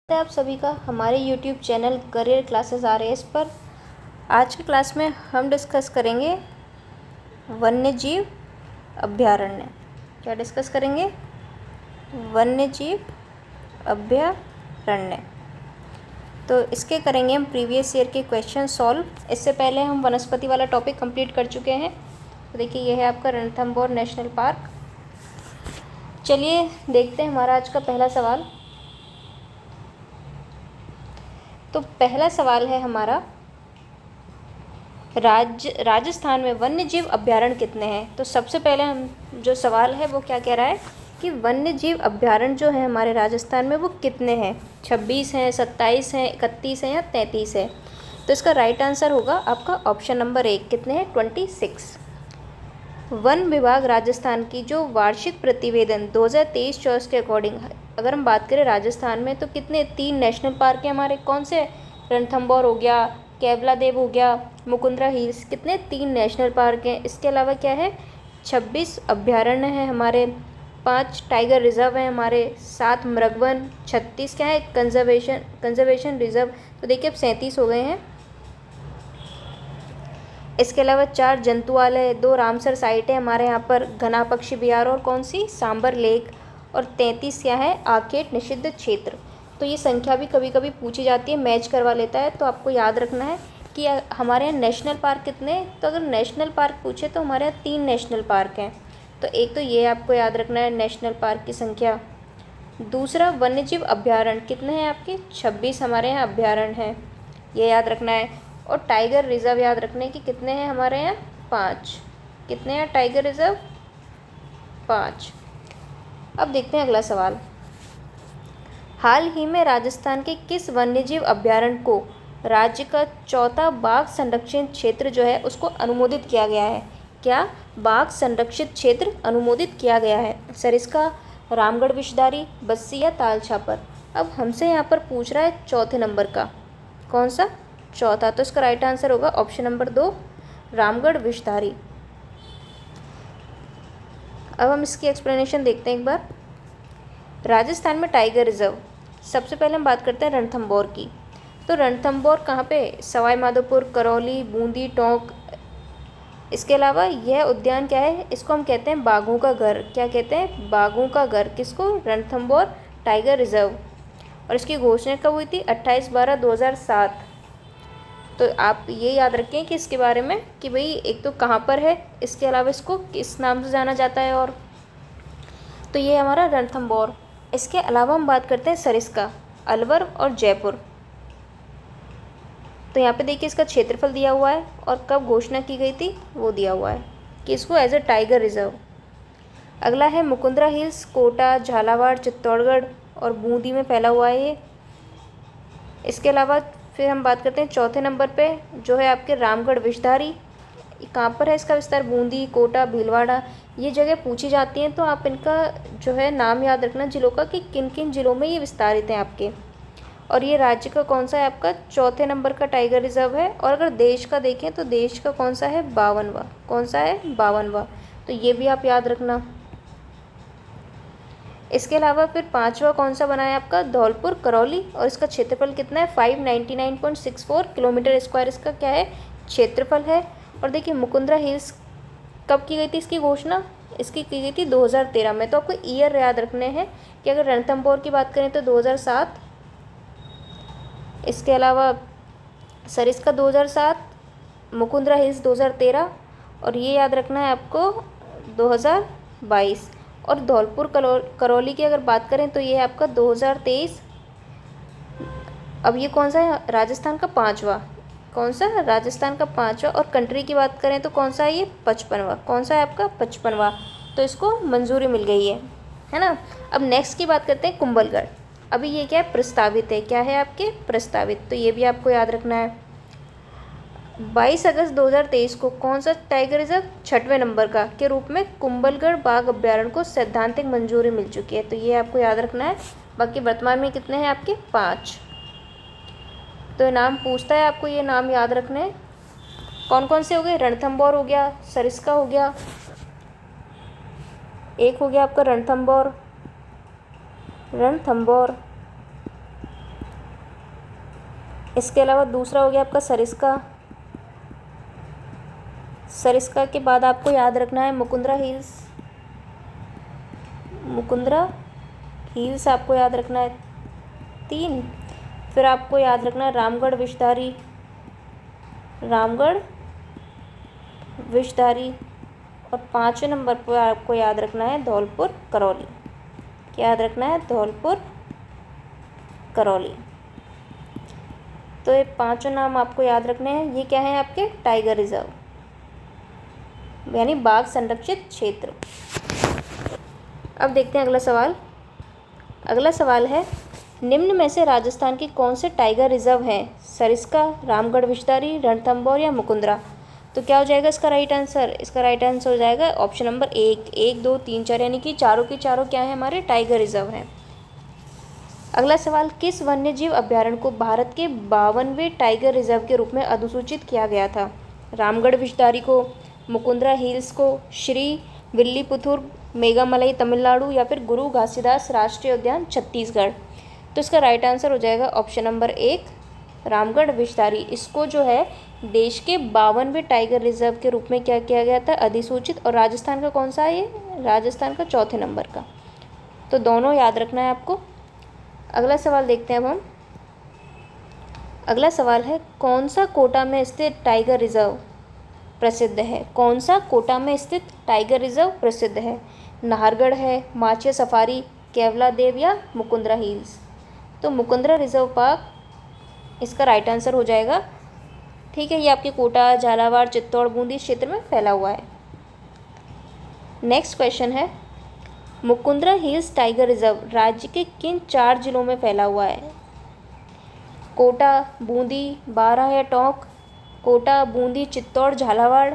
है आप सभी का हमारे YouTube channel career classes RAS पर। आज की क्लास में हम डिस्कस करेंगे वन्यजीव अभयारण्य। क्या डिस्कस करेंगे? वन्यजीव अभयारण्य। तो इसके करेंगे हम प्रीवियस ईयर के क्वेश्चन सॉल्व। इससे पहले हम वनस्पति वाला टॉपिक कंप्लीट कर चुके हैं। तो देखिए यह है आपका रणथंभौर नेशनल पार्क। चलिए देखते हैं हमारा आज का पहला सवाल। तो पहला सवाल है हमारा, राजस्थान में वन्यजीव अभयारण्य कितने हैं? तो सबसे पहले हम जो सवाल है वो क्या कह रहा है कि वन्यजीव अभयारण्य जो है हमारे राजस्थान में वो कितने हैं? 26 हैं, 27 हैं, 31 हैं या 33 है? तो इसका राइट आंसर होगा आपका ऑप्शन नंबर 1। कितने हैं? 26। वन विभाग राजस्थान की जो वार्षिक प्रतिवेदन 2023-24 के अकॉर्डिंग, अगर हम बात करें राजस्थान में तो कितने 3 नेशनल पार्क हैं हमारे। कौन से? रणथंभौर हो गया, कैवलादेव हो गया, मुकुंद्रा हिल्स। कितने? 3 नेशनल पार्क हैं। इसके अलावा क्या है? 26 अभयारण्य हैं हमारे, 5 टाइगर रिजर्व हैं हमारे, 7 मृगवन, 36 क्या है? Conservation reserve. तो देखिए अब 37 हो गए हैं। इसके अलावा 4 जंतुआलय, 2 रामसर साइट है हमारे यहाँ पर, घना पक्षी विहार और कौन सी? सांबर लेक। और 33 क्या है? आर्किड निषिद्ध क्षेत्र। तो ये संख्या भी कभी कभी पूछी जाती है, मैच करवा लेता है। तो आपको याद रखना है कि हमारे यहाँ नेशनल पार्क कितने? तो अगर नेशनल पार्क पूछे तो हमारे यहाँ 3 नेशनल पार्क हैं। तो एक तो ये आपको याद रखना है नेशनल पार्क की संख्या। दूसरा वन्यजीव अभयारण्य कितने हैं आपके? 26 हमारे यहाँ अभयारण्य हैं, ये याद रखना है। और टाइगर रिजर्व याद रखने की कितने हैं हमारे यहाँ? 5। कितने हैं टाइगर रिजर्व? 5। अब देखते हैं अगला सवाल। हाल ही में राजस्थान के किस वन्यजीव अभयारण्य को राज्य का 4था बाघ संरक्षण क्षेत्र जो है उसको अनुमोदित किया गया है? क्या? बाघ संरक्षित क्षेत्र अनुमोदित किया गया है। सरिस्का, रामगढ़ विषधारी, बस्सी या तालछापर। अब हमसे यहाँ पर पूछ रहा है चौथे नंबर का। कौन सा? चौथा। तो इसका राइट आंसर होगा ऑप्शन नंबर 2, रामगढ़ विषधारी। अब हम इसकी एक्सप्लेनेशन देखते हैं एक बार। राजस्थान में टाइगर रिजर्व, सबसे पहले हम बात करते हैं रणथंभौर की। तो रणथंभौर कहाँ पे? सवाई माधोपुर, करौली, बूंदी, टोंक। इसके अलावा यह उद्यान क्या है? इसको हम कहते हैं बाघों का घर। क्या कहते हैं? बाघों का घर। किसको? Ranthambore tiger reserve. और इसकी घोषणा कब हुई थी? 28/12/2007। तो आप ये याद रखें कि इसके बारे में कि भाई एक तो कहाँ पर है, इसके अलावा इसको किस नाम से जाना जाता है। और तो ये हमारा रणथंभौर। इसके अलावा हम बात करते हैं सरिस्का, अलवर और जयपुर। तो यहाँ पे देखिए इसका क्षेत्रफल दिया हुआ है और कब घोषणा की गई थी वो दिया हुआ है कि इसको एज अ टाइगर रिजर्व। अगला है मुकुंद्रा हिल्स, कोटा, झालावाड़, चित्तौड़गढ़ और बूंदी में फैला हुआ है ये। इसके अलावा फिर हम बात करते हैं चौथे नंबर पे जो है आपके रामगढ़ विषधारी। कहाँ पर है इसका विस्तार? बूंदी, कोटा, भीलवाड़ा। ये जगह पूछी जाती हैं तो आप इनका जो है नाम याद रखना जिलों का कि किन किन जिलों में ये विस्तारित हैं आपके। और ये राज्य का कौन सा है आपका? चौथे नंबर का टाइगर रिजर्व है। और अगर देश का देखें तो देश का कौन सा है? 52वां। कौन सा है? 52वां। तो ये भी आप याद रखना। इसके अलावा फिर 5वां कौन सा बना है आपका? धौलपुर करौली। और इसका क्षेत्रफल कितना है? 599.64 किलोमीटर स्क्वायर इसका क्या है? क्षेत्रफल है। और देखिए मुकुंद्रा हिल्स कब की गई थी इसकी घोषणा? इसकी की गई थी 2013 में। तो आपको ईयर याद रखने हैं कि अगर रणथंभौर की बात करें तो 2007, इसके अलावा सरिस्का 2007, मुकुंद्रा हिल्स 2013 और ये याद रखना है आपको 2022। और धौलपुर करौली की अगर बात करें तो ये है आपका 2023। अब ये कौन सा है? राजस्थान का 5वां। कौन सा? राजस्थान का 5वां। और कंट्री की बात करें तो कौन सा है ये? 55वां। कौन सा है आपका? 55वां। तो इसको मंजूरी मिल गई है ना। अब नेक्स्ट की बात करते हैं कुंभलगढ़। अभी ये क्या है? प्रस्तावित है। क्या है आपके? प्रस्तावित। तो ये भी आपको याद रखना है। 22 अगस्त 2023 को कौन सा टाइगर रिजर्व 6वें नंबर का के रूप में कुंभलगढ़ बाघ अभ्यारण्य को सैद्धांतिक मंजूरी मिल चुकी है। तो ये आपको याद रखना है। बाकी वर्तमान में कितने हैं आपके? 5। तो नाम पूछता है आपको, ये नाम याद रखने हैं। कौन कौन से हो गए? रणथंभौर हो गया, सरिस्का हो गया, एक हो गया आपका रणथंभौर, इसके अलावा दूसरा हो गया आपका सरिस्का। सरिस्का के बाद आपको याद रखना है मुकुंदरा हिल्स। मुकुंदरा हिल्स आपको याद रखना है 3। फिर आपको याद रखना है रामगढ़ विषधारी। रामगढ़ विषधारी। और 5वें नंबर पर आपको याद रखना है धौलपुर करौली। क्या याद रखना है? धौलपुर करौली। तो ये 5 नाम आपको याद रखने हैं। ये क्या है आपके? टाइगर रिजर्व यानी बाघ संरक्षित क्षेत्र। अब देखते हैं अगला सवाल। अगला सवाल है निम्न में से राजस्थान के कौन से टाइगर रिजर्व हैं? सरिस्का, रामगढ़ विषधारी, रणथंभौर या मुकुंदरा। तो क्या हो जाएगा इसका राइट आंसर? इसका राइट आंसर हो जाएगा ऑप्शन नंबर 1, 1, 2, 3, 4 यानी कि चारों के चारों क्या है हमारे? टाइगर रिजर्व हैं। अगला सवाल किस वन्यजीव अभ्यारण्य को भारत के 52वें टाइगर रिजर्व के रूप में अधिसूचित किया गया था? रामगढ़ विषधारी को, मुकुंदरा हिल्स को, श्री विल्लीपुथुर मेघामलई तमिलनाडु या फिर गुरु घासीदास राष्ट्रीय उद्यान छत्तीसगढ़। तो इसका राइट आंसर हो जाएगा ऑप्शन नंबर 1 रामगढ़ विषधारी। इसको जो है देश के 52वें टाइगर रिजर्व के रूप में क्या किया गया था? अधिसूचित। और राजस्थान का कौन सा है ये? राजस्थान का 4थे नंबर का। तो दोनों याद रखना है आपको। अगला सवाल देखते हैं अब हम। अगला सवाल है कौन सा कोटा में स्थित टाइगर रिजर्व प्रसिद्ध है? कौन सा कोटा में स्थित टाइगर रिजर्व प्रसिद्ध है? नाहरगढ़ है, माचिया सफारी, केवलादेव या मुकुंदरा हिल्स। तो मुकुंदरा रिजर्व पार्क इसका राइट आंसर हो जाएगा। ठीक है, ये आपके कोटा, झालावाड़, चित्तौड़, बूंदी क्षेत्र में फैला हुआ है। नेक्स्ट क्वेश्चन है मुकुंदरा हिल्स टाइगर रिजर्व राज्य के किन 4 जिलों में फैला हुआ है? कोटा, बूंदी, बारां या टोंक। कोटा, बूंदी, चित्तौड़, झालावाड़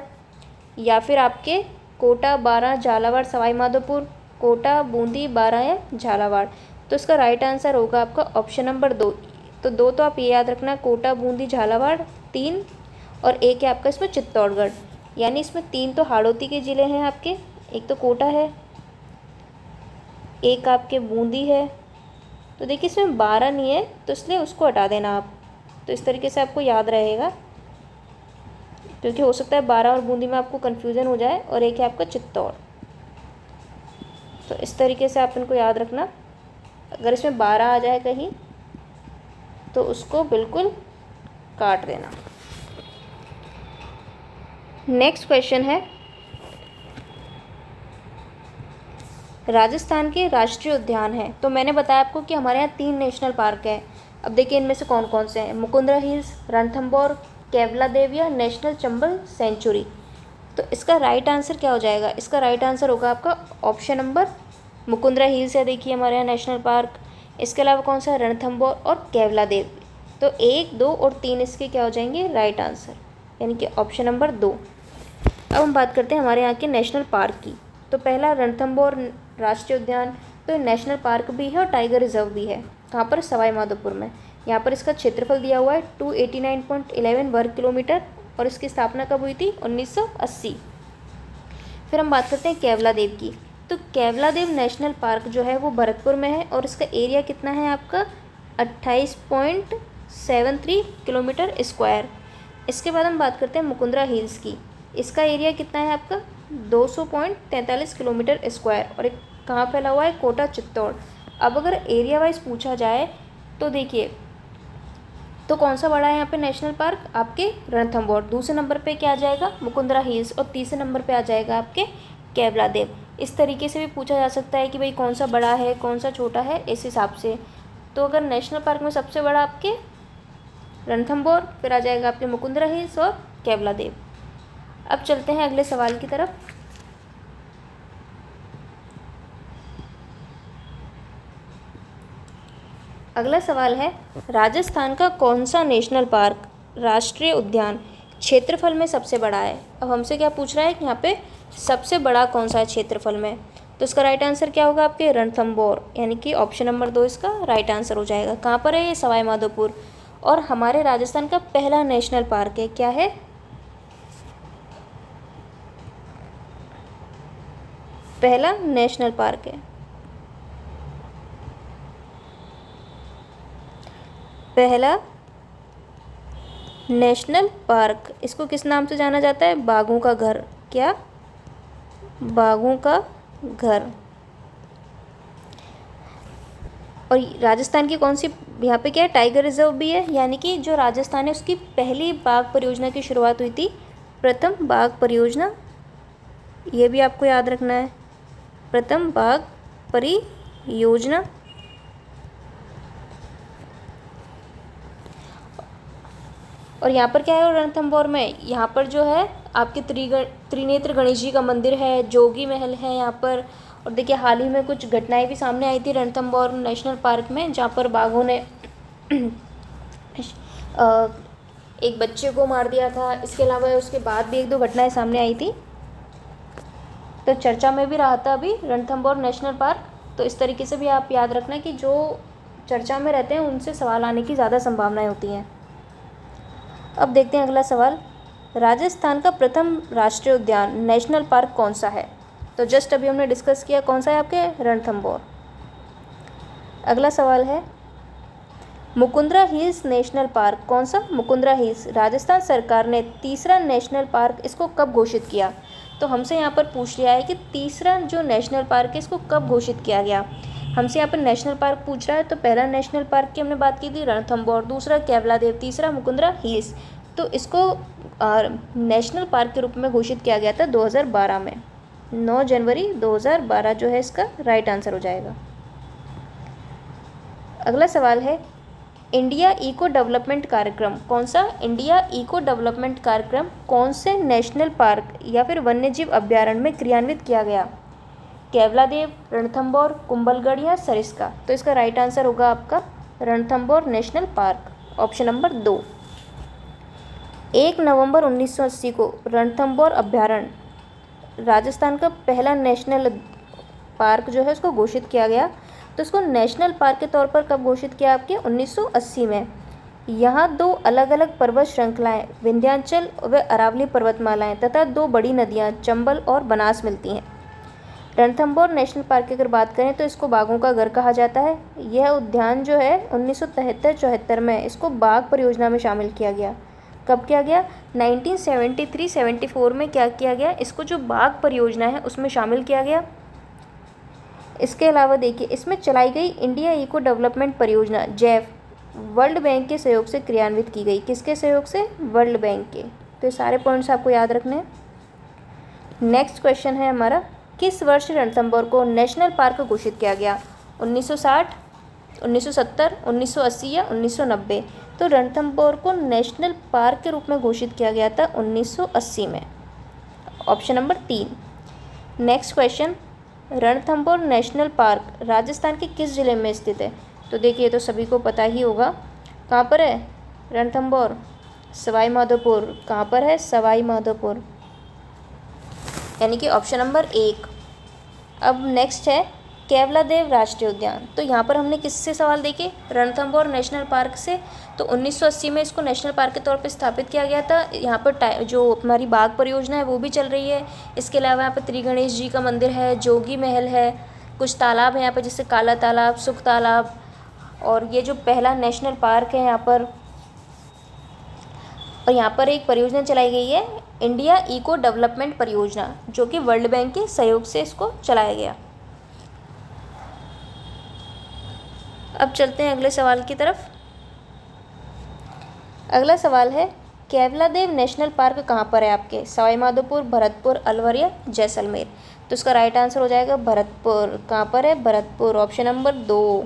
या फिर आपके कोटा, बारां, झालावाड़, सवाई माधोपुर। कोटा, बूंदी, बारां या झालावाड़। तो इसका राइट आंसर होगा आपका ऑप्शन नंबर 2। तो 2 तो आप ये याद रखना, कोटा, बूंदी, झालावाड़ 3 और 1 है आपका इसमें चित्तौड़गढ़। यानी इसमें 3 तो हाड़ौती के ज़िले हैं आपके, एक तो कोटा है, एक आपके बूंदी है। तो देखिए इसमें 12 नहीं है तो इसलिए उसको हटा देना आप। तो इस तरीके से आपको याद रहेगा, क्योंकि हो सकता है 12 और बूंदी में आपको कन्फ्यूज़न हो जाए। और एक है आपका चित्तौड़। तो इस तरीके से आप इनको याद रखना। अगर इसमें 12 आ जाए कहीं तो उसको बिल्कुल काट देना। नेक्स्ट क्वेश्चन है राजस्थान के राष्ट्रीय उद्यान है। तो मैंने बताया आपको कि हमारे यहाँ 3 नेशनल पार्क हैं। अब देखिए इनमें से कौन कौन से हैं? मुकुंदरा हिल्स, रणथंभौर, केवलादेव या नेशनल चंबल सेंचुरी। तो इसका राइट आंसर क्या हो जाएगा? इसका राइट आंसर होगा आपका ऑप्शन नंबर मुकुंदरा हिल्स है, देखिए हमारे यहाँ नेशनल पार्क। इसके अलावा कौन सा? रणथंभौर और केवलादेव। तो 1, 2 और 3 इसके क्या हो जाएंगे? राइट आंसर, यानी कि ऑप्शन नंबर 2। अब हम बात करते हैं हमारे यहाँ के नेशनल पार्क की। तो पहला रणथंभौर राष्ट्रीय उद्यान, तो नेशनल पार्क भी है और टाइगर रिजर्व भी है। कहाँ पर? सवाई माधोपुर में। यहाँ पर इसका क्षेत्रफल दिया हुआ है 289.11 वर्ग किलोमीटर और इसकी स्थापना कब हुई थी? 1980। फिर हम बात करते हैं केवलादेव की। तो केवलादेव नेशनल पार्क जो है वो भरतपुर में है और इसका एरिया कितना है आपका? 28.73 किलोमीटर स्क्वायर। इसके बाद हम बात करते हैं मुकुंदरा हिल्स की। इसका एरिया कितना है आपका? 200.43 किलोमीटर स्क्वायर और एक कहाँ फैला हुआ है? कोटा, चित्तौड़। अब अगर एरिया वाइज पूछा जाए तो देखिए, तो कौन सा बड़ा है यहाँ पे नेशनल पार्क? आपके रणथंभौर। दूसरे नंबर पे क्या आ जाएगा? मुकुंदरा हिल्स। और तीसरे नंबर पे आ जाएगा आपके केवलादेव। इस तरीके से भी पूछा जा सकता है कि भाई कौन सा बड़ा है, कौन सा छोटा है, इस हिसाब से। तो अगर नेशनल पार्क में सबसे बड़ा आपके रणथंभौर, फिर आ जाएगा आपके मुकुंदरा हिल्स और केवलादेव। अब चलते हैं अगले सवाल की तरफ। अगला सवाल है राजस्थान का कौन सा नेशनल पार्क राष्ट्रीय उद्यान क्षेत्रफल में सबसे बड़ा है? अब हमसे क्या पूछ रहा है कि यहाँ पे सबसे बड़ा कौन सा है क्षेत्रफल में? तो इसका राइट आंसर क्या होगा आपके? रणथंभौर, यानी कि ऑप्शन नंबर 2 इसका राइट आंसर हो जाएगा। कहाँ पर है ये? सवाई माधोपुर। और हमारे राजस्थान का पहला नेशनल पार्क है, क्या है? पहला नेशनल पार्क है। पहला नेशनल पार्क, इसको किस नाम से जाना जाता है? बाघों का घर। क्या? बाघों का घर। और राजस्थान की कौन सी, यहाँ पे क्या है, टाइगर रिजर्व भी है, यानी कि जो राजस्थान है उसकी पहली बाघ परियोजना की शुरुआत हुई थी प्रथम बाघ परियोजना, ये भी आपको याद रखना है, प्रथम बाघ परियोजना। और यहाँ पर क्या है रणथंभौर में, यहाँ पर जो है आपके त्रिनेत्र गणेश जी का मंदिर है, जोगी महल है यहाँ पर। और देखिए हाल ही में कुछ घटनाएं भी सामने आई थी रणथंभौर नेशनल पार्क में, जहाँ पर बाघों ने एक बच्चे को मार दिया था। इसके अलावा उसके बाद भी एक दो घटनाएं सामने आई थी, तो चर्चा में भी रहा था अभी रणथंभौर नेशनल पार्क। तो इस तरीके से भी आप याद रखना कि जो चर्चा में रहते हैं उनसे सवाल आने की ज़्यादा संभावनाएं होती हैं। अब देखते हैं अगला सवाल, राजस्थान का प्रथम राष्ट्रीय उद्यान नेशनल पार्क कौन सा है? तो जस्ट अभी हमने डिस्कस किया, कौन सा है आपके? रणथंभौर। अगला सवाल है, मुकुंदरा हिल्स नेशनल पार्क कौन सा? मुकुंदरा हिल्स। राजस्थान सरकार ने तीसरा नेशनल पार्क इसको कब घोषित किया? तो हमसे यहाँ पर पूछ लिया है कि तीसरा जो नेशनल पार्क है इसको कब घोषित किया गया। हमसे यहाँ पर नेशनल पार्क पूछ रहा है, तो पहला नेशनल पार्क की हमने बात की थी रणथंभौर, दूसरा केवलादेव, तीसरा मुकुंदरा हिल्स। तो इसको नेशनल पार्क के रूप में घोषित किया गया था 2012 में। 9 जनवरी 2012 जो है इसका राइट आंसर हो जाएगा। अगला सवाल है, इंडिया इको डेवलपमेंट कार्यक्रम कौन सा? इंडिया इको डेवलपमेंट कार्यक्रम कौन से नेशनल पार्क या फिर वन्यजीव अभ्यारण्य में क्रियान्वित किया गया? केवलादेव, रणथंभौर, कुंभलगढ़ या सरिस्का? तो इसका राइट आंसर होगा आपका Ranthambore national park, option number 2। 1 नवंबर 1980 को रणथंभौर अभ्यारण्य राजस्थान का पहला नेशनल पार्क जो है उसको घोषित किया गया। तो इसको नेशनल पार्क के तौर पर कब घोषित किया? आपके 1980 में। यहाँ 2 अलग अलग पर्वत श्रृंखलाएं विंध्याचल व अरावली पर्वतमालाएं तथा 2 बड़ी नदियाँ चंबल और बनास मिलती हैं। रणथंभौर नेशनल पार्क की अगर बात करें तो इसको बाघों का घर कहा जाता है। यह उद्यान जो है 1973-74 में इसको बाघ परियोजना में शामिल किया गया। कब किया गया? 1973-74 में क्या किया गया? इसको जो बाघ परियोजना है उसमें शामिल किया गया। इसके अलावा देखिए इसमें चलाई गई इंडिया इको डेवलपमेंट परियोजना जैव वर्ल्ड बैंक के सहयोग से क्रियान्वित की गई। किसके सहयोग से? वर्ल्ड बैंक के। तो ये सारे पॉइंट्स आपको याद रखने हैं। नेक्स्ट क्वेश्चन है हमारा, किस वर्ष रणथंभौर को नेशनल पार्क घोषित किया गया? 1960, 1970, 1980 या 1990? तो रणथंभौर को नेशनल पार्क के रूप में घोषित किया गया था 1980 में, option number 3। Next question, Ranthambore national park Rajasthan के किस जिले में स्थित है? तो देखिए तो सभी को पता ही होगा, कहाँ पर है रणथंभौर? सवाई माधोपुर। कहाँ पर है? सवाई माधोपुर, यानी कि ऑप्शन नंबर 1। अब नेक्स्ट है केवलादेव राष्ट्रीय उद्यान। तो यहाँ पर हमने किससे सवाल देखे? रणथंभौर नेशनल पार्क से। तो 1980 में इसको नेशनल पार्क के तौर पे स्थापित किया गया था। यहाँ पर जो हमारी बाघ परियोजना है वो भी चल रही है। इसके अलावा यहाँ पर त्रिगणेश जी का मंदिर है, जोगी महल है, कुछ तालाब है यहाँ पर जैसे काला तालाब, सुख तालाब, और ये जो पहला नेशनल पार्क है यहाँ पर। और यहाँ पर एक परियोजना चलाई गई है इंडिया इको डेवलपमेंट परियोजना, जो कि वर्ल्ड बैंक के सहयोग से इसको चलाया गया। अब चलते हैं अगले सवाल की तरफ। अगला सवाल है, केवलादेव नेशनल पार्क कहाँ पर है आपके? सवाई माधोपुर, भरतपुर, अलवर या जैसलमेर? तो इसका राइट आंसर हो जाएगा भरतपुर। कहाँ पर है? Bharatpur, option number 2।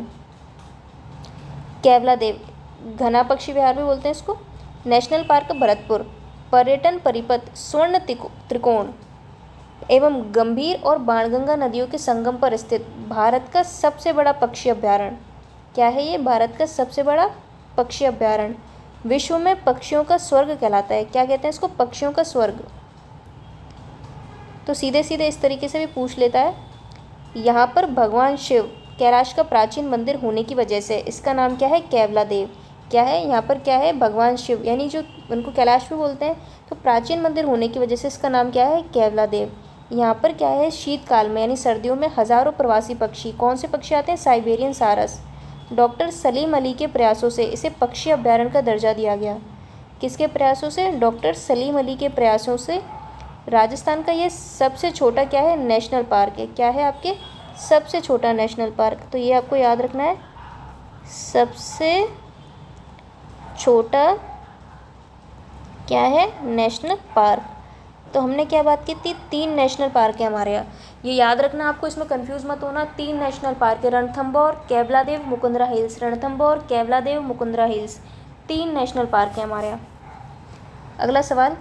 केवलादेव घना पक्षी विहार भी बोलते हैं इसको। नेशनल पार्क भरतपुर पर्यटन परिपथ स्वर्ण त्रिकोण एवं गंभीर और बाणगंगा नदियों के संगम पर स्थित भारत का सबसे बड़ा पक्षी अभ्यारण्य। क्या है ये? भारत का सबसे बड़ा पक्षी अभ्यारण्य। विश्व में पक्षियों का स्वर्ग कहलाता है। क्या कहते हैं इसको? पक्षियों का स्वर्ग। तो सीधे सीधे इस तरीके से भी पूछ लेता है। यहाँ पर भगवान शिव कैलाश का प्राचीन मंदिर होने की वजह से इसका नाम क्या है? केवलादेव। क्या है यहाँ पर? क्या है? भगवान शिव, यानी जो उनको कैलाश भी बोलते हैं। तो प्राचीन मंदिर होने की वजह से इसका नाम क्या है? केवलादेव। यहाँ पर क्या है? शीतकाल में यानी सर्दियों में हज़ारों प्रवासी पक्षी, कौन से पक्षी आते हैं? साइबेरियन सारस। डॉक्टर सलीम अली के प्रयासों से इसे पक्षी अभ्यारण्य का दर्जा दिया गया। किसके प्रयासों से? डॉक्टर सलीम अली के प्रयासों से। राजस्थान का ये सबसे छोटा क्या है? नेशनल पार्क है। क्या है आपके? सबसे छोटा नेशनल पार्क। तो ये आपको याद रखना है, सबसे छोटा क्या है? National park. तो हमने क्या बात की थी? 3 नेशनल पार्क है हमारे यहाँ, ये याद रखना आपको, इसमें कंफ्यूज मत होना। 3 नेशनल पार्क है, Ranthambore, Keoladeo, Mukundra hills. Ranthambore, Keoladeo, Mukundra hills, 3 national park है हमारे यहाँ। अगला सवाल,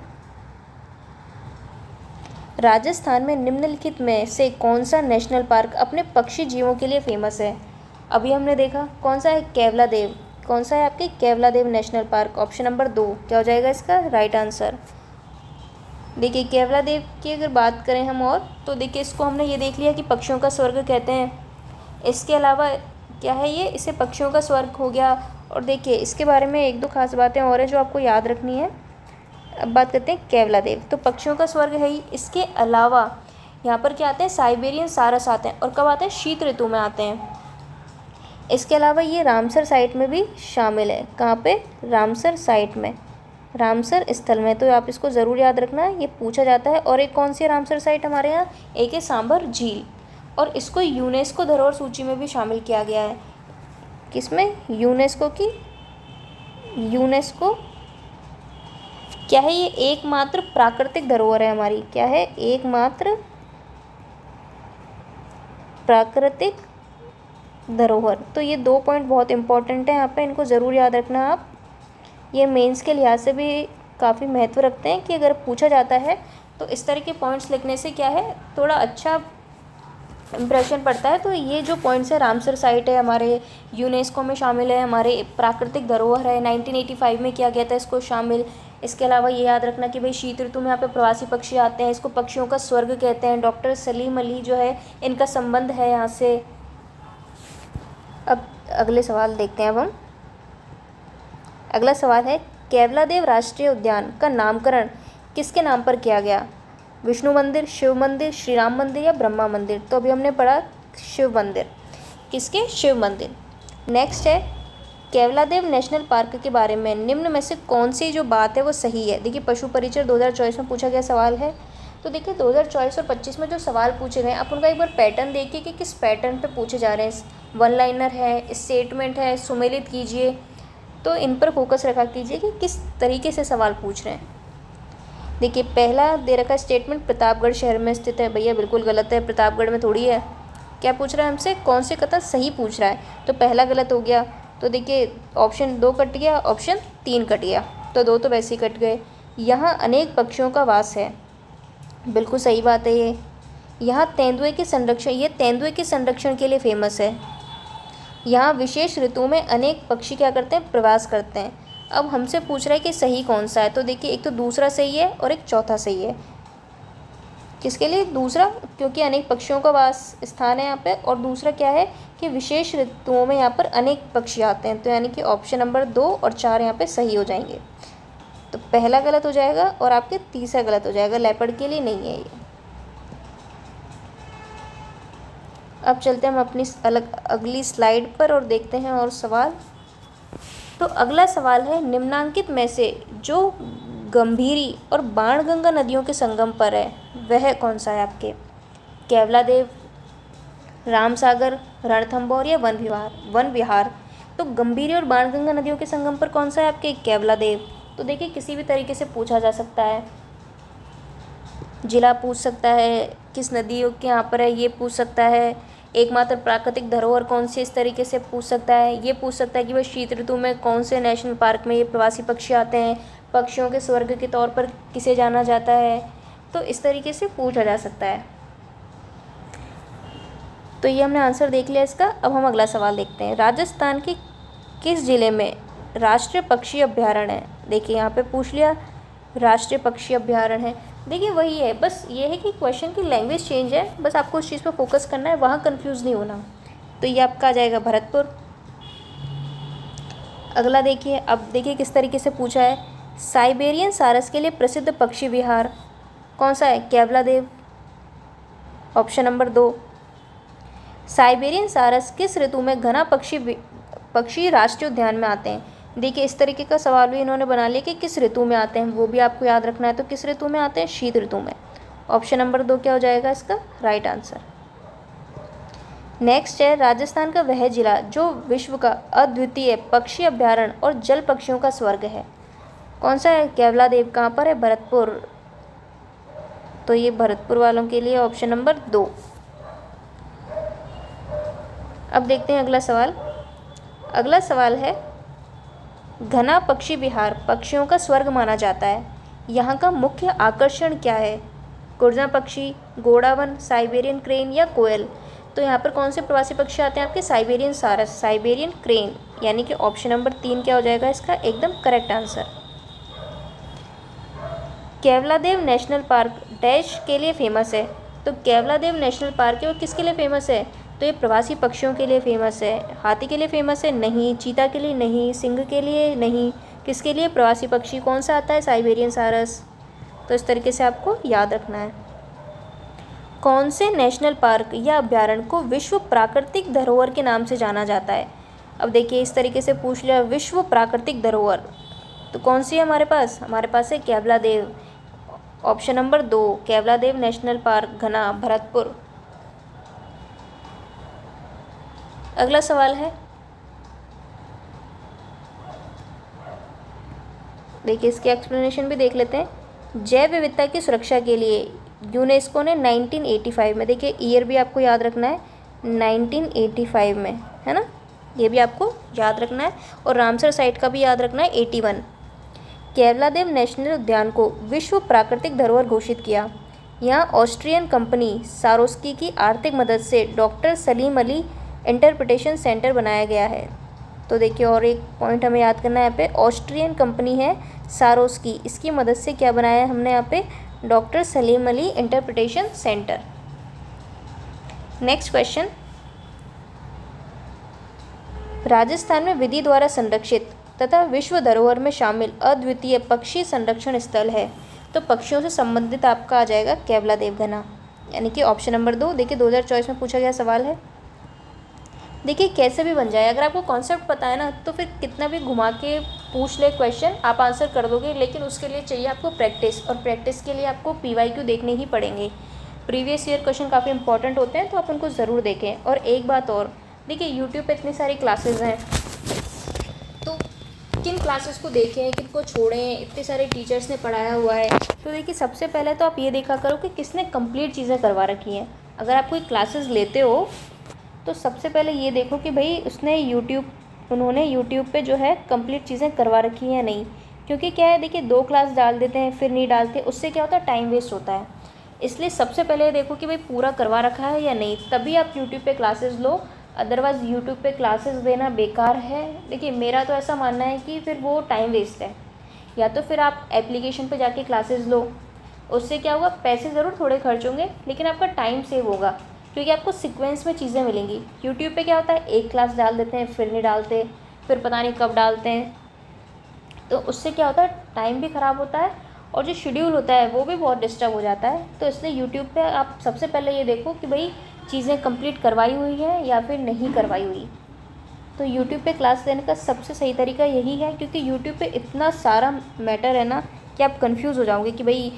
राजस्थान में निम्नलिखित में से कौन सा नेशनल पार्क अपने पक्षी जीवों के लिए फेमस है? अभी हमने देखा कौन सा है? केवलादेव। कौन सा है आपके? Keoladeo national park. Option number 2 क्या हो जाएगा इसका राइट आंसर? देखिए केवलादेव की अगर बात करें हम, और तो देखिए इसको हमने ये देख लिया कि पक्षियों का स्वर्ग कहते हैं। इसके अलावा क्या है ये? इसे पक्षियों का स्वर्ग हो गया। और देखिए इसके बारे में 1-2 खास बातें और हैं जो आपको याद रखनी है। अब बात करते हैं केवलादेव, तो पक्षियों का स्वर्ग है ही। इसके अलावा यहाँ पर क्या आते हैं? साइबेरियन सारस आते हैं, और कब आते हैं? शीत ऋतु में आते हैं। इसके अलावा ये रामसर साइट में भी शामिल है। कहाँ पे? रामसर साइट में, रामसर स्थल में। तो आप इसको ज़रूर याद रखना, ये पूछा जाता है। और एक कौन सी रामसर साइट हमारे यहाँ? एक है सांभर झील, और इसको यूनेस्को धरोहर सूची में भी शामिल किया गया है। किसमें? यूनेस्को की, यूनेस्को क्या है? ये एकमात्र प्राकृतिक धरोहर है हमारी। क्या है? एकमात्र प्राकृतिक धरोहर। तो ये 2 पॉइंट बहुत इंपॉर्टेंट है यहाँ पे, इनको ज़रूर याद रखना आप। ये मेंस के लिहाज से भी काफ़ी महत्व रखते हैं कि अगर पूछा जाता है तो इस तरह के पॉइंट्स लिखने से क्या है, थोड़ा अच्छा इम्प्रेशन पड़ता है। तो ये जो पॉइंट्स है, रामसर साइट है हमारे, यूनेस्को में शामिल है, हमारे प्राकृतिक धरोहर है, 1985 में किया गया था इसको शामिल। इसके अलावा ये याद रखना कि भाई शीत ऋतु में यहाँ पे प्रवासी पक्षी आते हैं, इसको पक्षियों का स्वर्ग कहते हैं। डॉक्टर सलीम अली जो है, इनका संबंध है यहाँ से। अब अगले सवाल देखते हैं। अब हम अगला सवाल है, केवलादेव राष्ट्रीय उद्यान का नामकरण किसके नाम पर किया गया? विष्णु मंदिर, शिव मंदिर, श्री राम मंदिर या ब्रह्मा मंदिर? तो अभी हमने पढ़ा शिव मंदिर। किसके? शिव मंदिर। नेक्स्ट है, केवलादेव नेशनल पार्क के बारे में निम्न में से कौन सी जो बात है वो सही है? देखिए पशु परिचय 2024 में पूछा गया सवाल है। तो देखिए 2024 और 25 में जो सवाल पूछे गए, आप उनका एक बार पैटर्न देखिए कि किस पैटर्न पे पूछे जा रहे हैं। 1 लाइनर है, स्टेटमेंट है, सुमेलित कीजिए। तो इन पर फोकस रखा कीजिए कि किस तरीके से सवाल पूछ रहे हैं। देखिए पहला दे रखा स्टेटमेंट, प्रतापगढ़ शहर में स्थित है। भैया बिल्कुल गलत है, प्रतापगढ़ में थोड़ी है। क्या पूछ रहा है हमसे? कौन से कथन सही पूछ रहा है? तो पहला गलत हो गया। तो देखिए ऑप्शन 2 कट गया, ऑप्शन 3 कट गया, तो 2 तो वैसे ही कट गए। यहाँ अनेक पक्षियों का वास है, बिल्कुल सही बात है ये। यहाँ तेंदुए के संरक्षण, ये तेंदुए के संरक्षण के लिए फेमस है। यहाँ विशेष ऋतु में अनेक पक्षी क्या करते हैं? प्रवास करते हैं। अब हमसे पूछ रहा है कि सही कौन सा है? तो देखिए एक तो दूसरा सही है और एक चौथा सही है। किसके लिए? दूसरा, क्योंकि अनेक पक्षियों का वास स्थान है यहाँ पे। और दूसरा क्या है कि विशेष ऋतुओं में यहाँ पर अनेक पक्षी आते हैं। तो यानी कि ऑप्शन नंबर 2 और 4 यहाँ पे सही हो जाएंगे। तो पहला गलत हो जाएगा और आपके तीसरा गलत हो जाएगा, लेपर्ड के लिए नहीं है ये। अब चलते हैं हम अपनी अगली स्लाइड पर और देखते हैं और सवाल। तो अगला सवाल है, निम्नांकित में से जो गंभीरी और बाणगंगा नदियों के संगम पर है वह कौन सा है आपके? केवलादेव, रामसागर, रणथंभौर या वन विहार? तो गंभीरी और बाणगंगा नदियों के संगम पर कौन सा है आपके? केवलादेव। तो देखिए किसी भी तरीके से पूछा जा सकता है, जिला पूछ सकता है, किस नदियों के यहाँ पर है ये पूछ सकता है, एकमात्र प्राकृतिक धरोहर कौन सी, इस तरीके से पूछ सकता है। ये पूछ सकता है कि वह शीत ऋतु में कौन से नेशनल पार्क में ये प्रवासी पक्षी आते हैं, पक्षियों के स्वर्ग के तौर पर किसे जाना जाता है। तो इस तरीके से पूछा जा सकता है। तो ये हमने आंसर देख लिया इसका। अब हम अगला सवाल देखते हैं, राजस्थान के किस जिले में राष्ट्रीय पक्षी अभ्यारण्य है? देखिए यहाँ पे पूछ लिया राष्ट्रीय पक्षी अभ्यारण्य है। देखिए वही है, बस ये है कि क्वेश्चन की लैंग्वेज चेंज है, बस आपको उस चीज़ पर फोकस करना है, वहाँ कंफ्यूज नहीं होना। तो ये आपका आ जाएगा भरतपुर। अगला देखिए, अब देखिए किस तरीके से पूछा है, साइबेरियन सारस के लिए प्रसिद्ध पक्षी विहार कौन सा है? Keoladeo, option number 2। साइबेरियन सारस किस ऋतु में घना पक्षी राष्ट्रीय उद्यान में आते हैं? देखिए इस तरीके का सवाल भी इन्होंने बना लिया कि किस ऋतु में आते हैं, वो भी आपको याद रखना है। तो किस ऋतु में आते हैं? शीत ऋतु में। ऑप्शन नंबर 2 क्या हो जाएगा इसका राइट आंसर। नेक्स्ट है, राजस्थान का वह जिला जो विश्व का अद्वितीय पक्षी अभ्यारण्य और जल पक्षियों का स्वर्ग है, कौन सा है? केवलादेव। कहाँ पर है? भरतपुर। तो ये भरतपुर वालों के लिए ऑप्शन नंबर 2। अब देखते हैं अगला सवाल। अगला सवाल है, घना पक्षी विहार पक्षियों का स्वर्ग माना जाता है, यहाँ का मुख्य आकर्षण क्या है? कुरजा पक्षी, गोडावन, साइबेरियन क्रेन या कोयल? तो यहाँ पर कौन से प्रवासी पक्षी आते हैं आपके? साइबेरियन सारस, साइबेरियन क्रेन, यानी कि ऑप्शन नंबर 3 क्या हो जाएगा इसका एकदम correct answer. Keoladeo national park dash के लिए फेमस है, तो केवलादेव नेशनल पार्क है और किसके लिए फेमस है? तो ये प्रवासी पक्षियों के लिए फेमस है। हाथी के लिए फेमस है? नहीं। चीता के लिए? नहीं। सिंह के लिए? नहीं। किसके लिए? प्रवासी पक्षी। कौन सा आता है? साइबेरियन सारस। तो इस तरीके से आपको याद रखना है। कौन से नेशनल पार्क या अभ्यारण्य को विश्व प्राकृतिक धरोहर के नाम से जाना जाता है? अब देखिए इस तरीके से पूछ लिया विश्व प्राकृतिक धरोहर, तो कौन सी है हमारे पास? हमारे पास है Keoladeo. Option number 2 Keoladeo national park, घना, भरतपुर। अगला सवाल है, देखिए इसकी एक्सप्लेनेशन भी देख लेते हैं। जैव विविधता की सुरक्षा के लिए यूनेस्को ने 1985 में, देखिए ईयर भी आपको याद रखना है, 1985 में, है ना, ये भी आपको याद रखना है। और रामसर साइट का भी याद रखना है 81। केवलादेव नेशनल उद्यान को विश्व प्राकृतिक धरोहर घोषित किया। यहाँ ऑस्ट्रियन कंपनी सारोस्की की आर्थिक मदद से doctor Salim Ali interpretation centre बनाया गया है। तो देखिए और एक पॉइंट हमें याद करना है यहाँ पे, ऑस्ट्रियन कंपनी है सारोस्की, इसकी मदद से क्या बनाया है हमने यहाँ पे? Doctor Salim Ali interpretation centre. Next question, Rajasthan में विधि द्वारा संरक्षित तथा विश्व धरोहर में शामिल अद्वितीय पक्षी संरक्षण स्थल है, तो पक्षियों से संबंधित आपका आ जाएगा केवलादेव घना, यानी कि ऑप्शन नंबर 2। देखिए 2024 में पूछा गया सवाल है। देखिए कैसे भी बन जाए, अगर आपको कॉन्सेप्ट पता है ना तो फिर कितना भी घुमा के पूछ ले क्वेश्चन आप आंसर कर दोगे, लेकिन उसके लिए चाहिए आपको प्रैक्टिस, और प्रैक्टिस के लिए आपको PYQ देखने ही पड़ेंगे। प्रीवियस ईयर क्वेश्चन काफ़ी इंपॉर्टेंट होते हैं, तो आप उनको ज़रूर देखें। और एक बात और, देखिए यूट्यूब पे इतनी सारी क्लासेस हैं, तो किन क्लासेस को देखें किन को छोड़ें, इतने सारे टीचर्स ने पढ़ाया हुआ है। तो देखिए सबसे पहले तो आप ये देखा करो कि किसने कंप्लीट चीज़ें करवा रखी हैं। अगर आप कोई क्लासेस लेते हो तो सबसे पहले ये देखो कि भाई उन्होंने यूट्यूब पे जो है कंप्लीट चीज़ें करवा रखी हैं या नहीं। क्योंकि क्या है, देखिए 2 क्लास डाल देते हैं फिर नहीं डालते, उससे क्या होता है टाइम वेस्ट होता है। इसलिए सबसे पहले देखो कि भाई पूरा करवा रखा है या नहीं, तभी आप यूट्यूब पे क्लासेस लो। अदरवाइज़ यूट्यूब पे क्लासेस देना बेकार है। देखिए मेरा तो ऐसा मानना है कि फिर वो टाइम वेस्ट है। या तो फिर आप एप्लीकेशन पे जाके क्लासेस लो, उससे क्या होगा, पैसे ज़रूर थोड़े खर्च होंगे लेकिन आपका टाइम सेव होगा, क्योंकि आपको सीक्वेंस में चीज़ें मिलेंगी। यूट्यूब पे क्या होता है, एक क्लास डाल देते हैं फिर नहीं डालते, फिर पता नहीं कब डालते हैं, तो उससे क्या होता है टाइम भी ख़राब होता है और जो शेड्यूल होता है वो भी बहुत डिस्टर्ब हो जाता है। तो इसलिए यूट्यूब पे आप सबसे पहले ये देखो कि भाई चीज़ें कंप्लीट करवाई हुई है या फिर नहीं करवाई हुई। तो यूट्यूब पे क्लास लेने का सबसे सही तरीका यही है, क्योंकि यूट्यूब पे इतना सारा मैटर है ना कि आप कंफ्यूज हो जाओगे कि भाई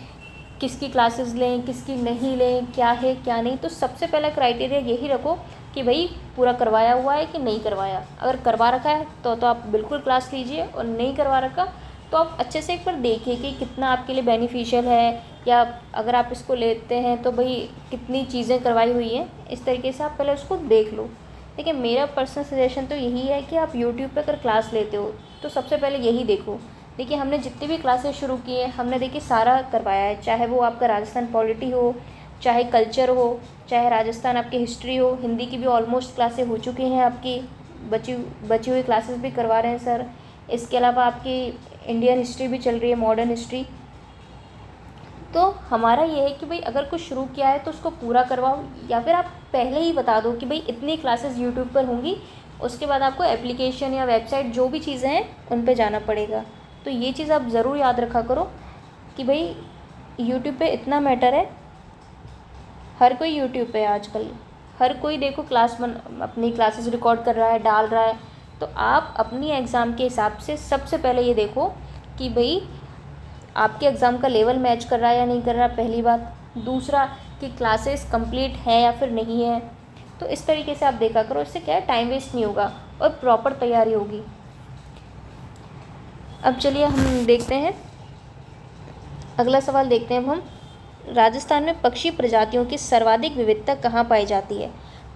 किसकी क्लासेस लें किसकी नहीं लें, क्या है क्या नहीं। तो सबसे पहला क्राइटेरिया यही रखो कि भाई पूरा करवाया हुआ है कि नहीं करवाया। अगर करवा रखा है तो आप बिल्कुल क्लास लीजिए, और नहीं करवा रखा तो आप अच्छे से एक बार देखिए कि कितना आपके लिए बेनिफिशियल है, या अगर आप इसको लेते हैं तो भाई कितनी चीज़ें करवाई हुई हैं। इस तरीके से आप पहले उसको देख लो। देखिए मेरा पर्सनल सजेशन तो यही है कि आप यूट्यूब पर अगर क्लास लेते हो तो सबसे पहले यही देखो। देखिए हमने जितनी भी क्लासेस शुरू की हैं हमने देखिए सारा करवाया है, चाहे वो आपका राजस्थान पॉलिटी हो, चाहे कल्चर हो, चाहे राजस्थान आपकी हिस्ट्री हो। हिंदी की भी ऑलमोस्ट क्लासेस हो चुकी हैं आपकी, बची हुई क्लासेस भी करवा रहे हैं सर। इसके अलावा आपकी इंडियन हिस्ट्री भी चल रही है, मॉडर्न हिस्ट्री। तो हमारा ये है कि भाई अगर कुछ शुरू किया है तो उसको पूरा करवाओ, या फिर आप पहले ही बता दो कि भाई इतनी क्लासेस यूट्यूब पर होंगी, उसके बाद आपको एप्लीकेशन या वेबसाइट जो भी चीज़ें हैं उन पे जाना पड़ेगा। तो ये चीज़ आप ज़रूर याद रखा करो कि भाई यूट्यूब पे इतना मैटर है। हर कोई यूट्यूब पे है आजकल, हर कोई देखो अपनी क्लासेस रिकॉर्ड कर रहा है, डाल रहा है। तो आप अपनी एग्ज़ाम के हिसाब से सबसे पहले ये देखो कि भाई आपके एग्ज़ाम का लेवल मैच कर रहा है या नहीं कर रहा, पहली बात। दूसरा कि क्लासेस कंप्लीट हैं या फिर नहीं है। तो इस तरीके से आप देखा करो, इससे क्या है टाइम वेस्ट नहीं होगा और प्रॉपर तैयारी होगी। अब चलिए हम देखते हैं अगला सवाल, देखते हैं अब हम। राजस्थान में पक्षी प्रजातियों की सर्वाधिक विविधता कहाँ पाई जाती है?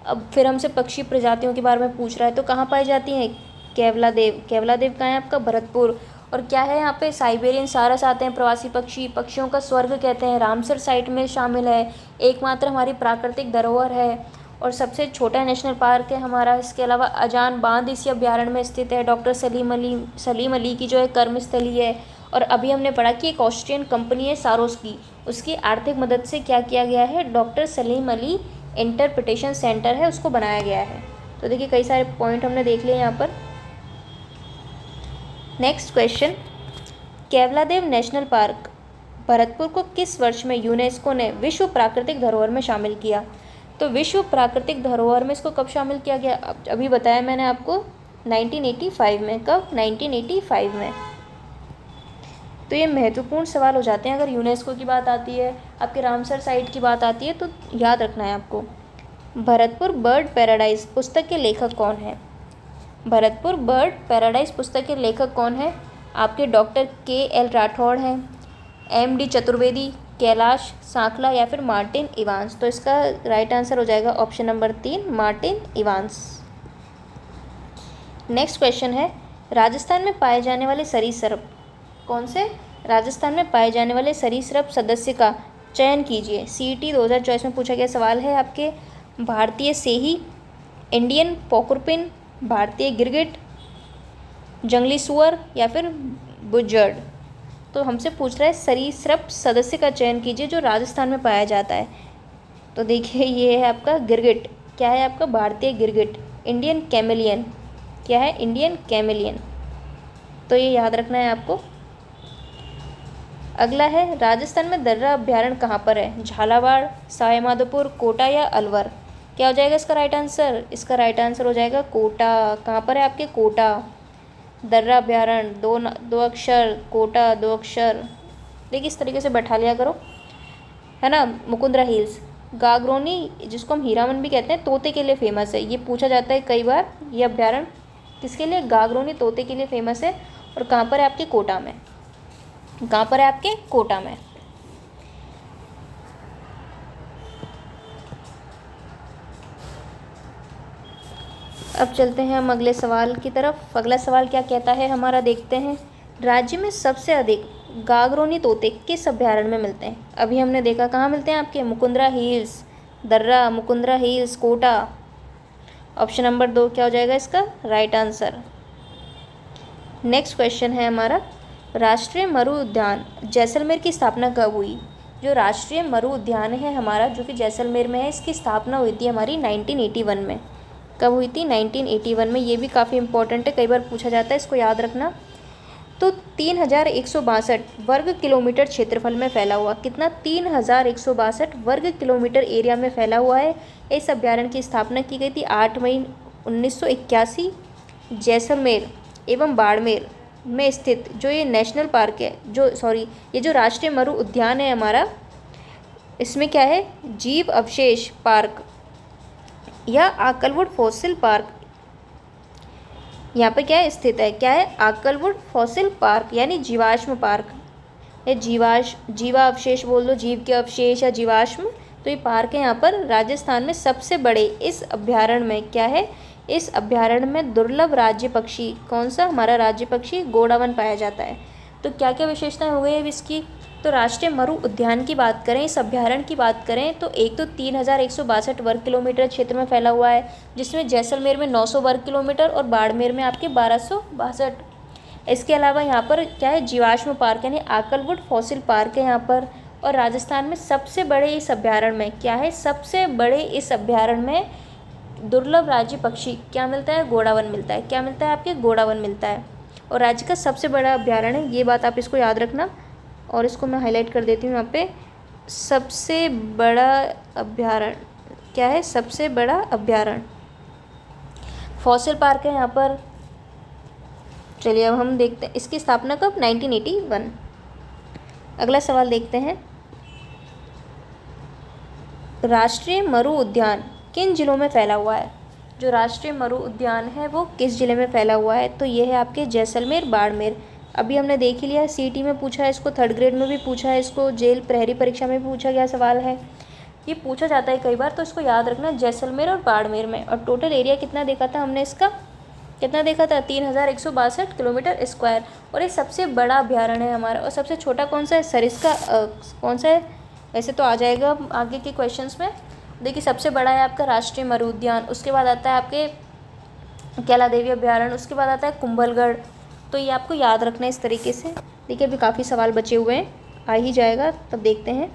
अब फिर हमसे पक्षी प्रजातियों के बारे में पूछ रहा है, तो कहाँ पाई जाती हैं? केवला देव। केवला देव कहाँ है आपका? भरतपुर। और क्या है यहाँ पे? साइबेरियन सारस आते हैं, प्रवासी पक्षी, पक्षियों का स्वर्ग कहते हैं, रामसर साइट में शामिल है, एकमात्र हमारी प्राकृतिक धरोहर है और सबसे छोटा नेशनल पार्क है हमारा। इसके अलावा अजान बांध इसी अभ्यारण्य में स्थित है। डॉक्टर सलीम अली की जो है कर्मस्थली है। और अभी हमने पढ़ा कि एक ऑस्ट्रियन कंपनी है सारोस्की, उसकी आर्थिक मदद से क्या किया गया है? Doctor Salim Ali interpretation centre है, उसको बनाया गया है। तो देखिए कई सारे पॉइंट हमने देख लिए यहाँ पर। Next question, Keoladeo national park Bharatpur को किस वर्ष में यूनेस्को ने विश्व प्राकृतिक धरोहर में शामिल किया? तो विश्व प्राकृतिक धरोहर में इसको कब शामिल किया गया? अभी बताया मैंने आपको 1985 में। कब? 1985 में। तो ये महत्वपूर्ण सवाल हो जाते हैं अगर यूनेस्को की बात आती है, आपके रामसर साइट की बात आती है, तो याद रखना है आपको। भरतपुर बर्ड पैराडाइज पुस्तक के लेखक कौन है? भरतपुर बर्ड पैराडाइज पुस्तक के लेखक कौन है? आपके डॉक्टर KL राठौड़ हैं, MD चतुर्वेदी, कैलाश सांकला या फिर मार्टिन इवांस। तो इसका राइट आंसर हो जाएगा option number 3, Martin Evans. Next question है, राजस्थान में पाए जाने वाले सरीसृप कौन से? राजस्थान में पाए जाने वाले सरीसृप सदस्य का चयन कीजिए। CET 2024 में पूछा गया सवाल है आपके। भारतीय सेही, इंडियन पोकुरपिन, भारतीय गिरगिट, जंगली सुअर या फिर बुजर्ड। तो हमसे पूछ रहा है सरीसृप सदस्य का चयन कीजिए जो राजस्थान में पाया जाता है। तो देखिए ये है आपका गिरगिट। क्या है आपका? भारतीय गिरगिट। Indian chameleon. क्या है? Indian chameleon. तो ये याद रखना है आपको। अगला है, राजस्थान में दर्रा अभ्यारण्य कहाँ पर है? झालावाड़, सवाईमाधोपुर, कोटा या अलवर। क्या हो जाएगा इसका राइट आंसर? इसका राइट आंसर हो जाएगा कोटा। कहाँ पर है आपके? कोटा। दर्रा अभ्यारण्य, दो अक्षर, कोटा 2 अक्षर। देखिए इस तरीके से बैठा लिया करो, है ना। मुकुंदरा हिल्स, गागरोनी जिसको हम हीरावन भी कहते हैं, तोते के लिए फेमस है। ये पूछा जाता है कई बार। ये अभ्यारण्य किसके लिए? गागरोनी तोते के लिए फेमस है। और कहाँ पर है आपके? कोटा में। कहाँ पर है आपके? कोटा में। अब चलते हैं हम अगले सवाल की तरफ। अगला सवाल क्या कहता है हमारा, देखते हैं। राज्य में सबसे अधिक गागरोनी तोते किस अभ्यारण्य में मिलते हैं? अभी हमने देखा कहाँ मिलते हैं आपके? Mukundra hills, Darrah, Mukundra hills, Kota. Option number 2 क्या हो जाएगा इसका राइट आंसर। नेक्स्ट क्वेश्चन है हमारा, राष्ट्रीय मरु उद्यान जैसलमेर की स्थापना कब हुई? जो राष्ट्रीय मरु उद्यान है हमारा, जो कि जैसलमेर में है, इसकी स्थापना हुई थी हमारी 1981 में। कब हुई थी? 1981 में। ये भी काफ़ी इंपॉर्टेंट है, कई बार पूछा जाता है, इसको याद रखना। तो 3162 वर्ग किलोमीटर क्षेत्रफल में फैला हुआ। कितना? 3162 वर्ग किलोमीटर एरिया में फैला हुआ है। इस अभ्यारण्य की स्थापना की गई थी 8 मई 1981 जैसलमेर एवं बाड़मेर में स्थित जो ये नेशनल पार्क है, ये जो राष्ट्रीय मरु उद्यान है हमारा, इसमें क्या है? जीव अवशेष पार्क या आकलवुड फॉसिल पार्क यहाँ पे क्या है? स्थित है। क्या है? आकलवुड फॉसिल पार्क यानी जीवाश्म पार्क। या जीवा अवशेष बोल दो, जीव के अवशेष या जीवाश्म। तो ये पार्क है यहाँ पर राजस्थान में सबसे बड़े। इस अभ्यारण्य में क्या है? इस अभ्यारण्य में दुर्लभ राज्य पक्षी, कौन सा हमारा राज्य पक्षी? गोडावन पाया जाता है। तो क्या क्या विशेषताएं हो गई अब इसकी? तो राष्ट्रीय मरु उद्यान की बात करें, इस अभ्यारण्य की बात करें, तो एक तो 3162 वर्ग किलोमीटर क्षेत्र में फैला हुआ है, जिसमें जैसलमेर में 900 वर्ग किलोमीटर और बाड़मेर में आपके 1262। इसके अलावा यहाँ पर क्या है? जीवाश्म पार्क यानी आकलवुड फॉसिल पार्क है यहाँ पर। और राजस्थान में सबसे बड़े इस अभ्यारण्य में क्या है? सबसे बड़े इस अभ्यारण्य में दुर्लभ राज्य पक्षी क्या मिलता है? गोडावन मिलता है। क्या मिलता है आपके? गोडावन मिलता है। और राज्य का सबसे बड़ा अभ्यारण्य है, ये बात आप इसको याद रखना। और इसको मैं हाईलाइट कर देती हूँ यहाँ पे। सबसे बड़ा अभ्यारण्य क्या है? सबसे बड़ा अभ्यारण्य फॉसिल पार्क है यहाँ पर। चलिए अब हम देखते हैं इसकी स्थापना कब, 1981। अगला सवाल देखते हैं, राष्ट्रीय मरु उद्यान किन जिलों में फैला हुआ है। जो राष्ट्रीय मरु उद्यान है वो किस जिले में फैला हुआ है, तो ये है आपके जैसलमेर बाड़मेर। अभी हमने देख ही लिया, सीटी में पूछा है इसको, थर्ड ग्रेड में भी पूछा है इसको, जेल प्रहरी परीक्षा में भी पूछा गया सवाल है, ये पूछा जाता है कई बार, तो इसको याद रखना जैसलमेर और बाड़मेर में। और टोटल एरिया कितना देखा था हमने इसका, कितना देखा था, 3162 किलोमीटर स्क्वायर। और ये सबसे बड़ा अभ्यारण्य है हमारा। और सबसे छोटा कौन सा है, सरिस्का कौन सा है, वैसे तो आ जाएगा आगे के क्वेश्चंस में। देखिए सबसे बड़ा है आपका राष्ट्रीय मरु उद्यान, उसके बाद आता है आपके कैला देवी अभ्यारण्य, उसके बाद आता है कुंभलगढ़। तो ये आपको याद रखना है इस तरीके से। देखिए अभी काफ़ी सवाल बचे हुए हैं, आ ही जाएगा, तब देखते हैं।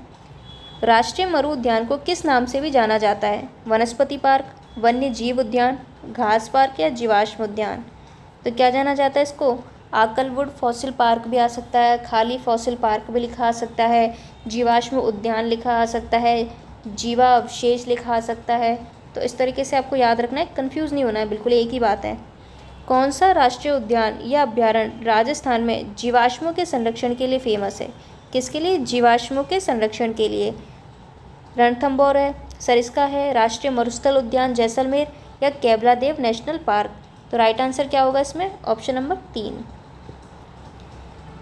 राष्ट्रीय मरु उद्यान को किस नाम से भी जाना जाता है, वनस्पति पार्क, वन्य जीव उद्यान, घास पार्क या जीवाश्म उद्यान। तो क्या जाना जाता है इसको, आकलवुड फॉसिल पार्क भी आ सकता है, खाली फॉसिल पार्क भी लिखा आ सकता है, जीवाश्म उद्यान लिखा आ सकता है, जीवा अवशेष लिखा आ सकता है। तो इस तरीके से आपको याद रखना है, कंफ्यूज नहीं होना है, बिल्कुल एक ही बात है। कौन सा राष्ट्रीय उद्यान या अभ्यारण्य राजस्थान में जीवाश्मों के संरक्षण के लिए फेमस है, किसके लिए, जीवाश्मों के संरक्षण के लिए। रणथंभौर है, सरिस्का है, राष्ट्रीय मरुस्थल उद्यान जैसलमेर या केवलादेव नेशनल पार्क। तो राइट आंसर क्या होगा इसमें, ऑप्शन नंबर 3।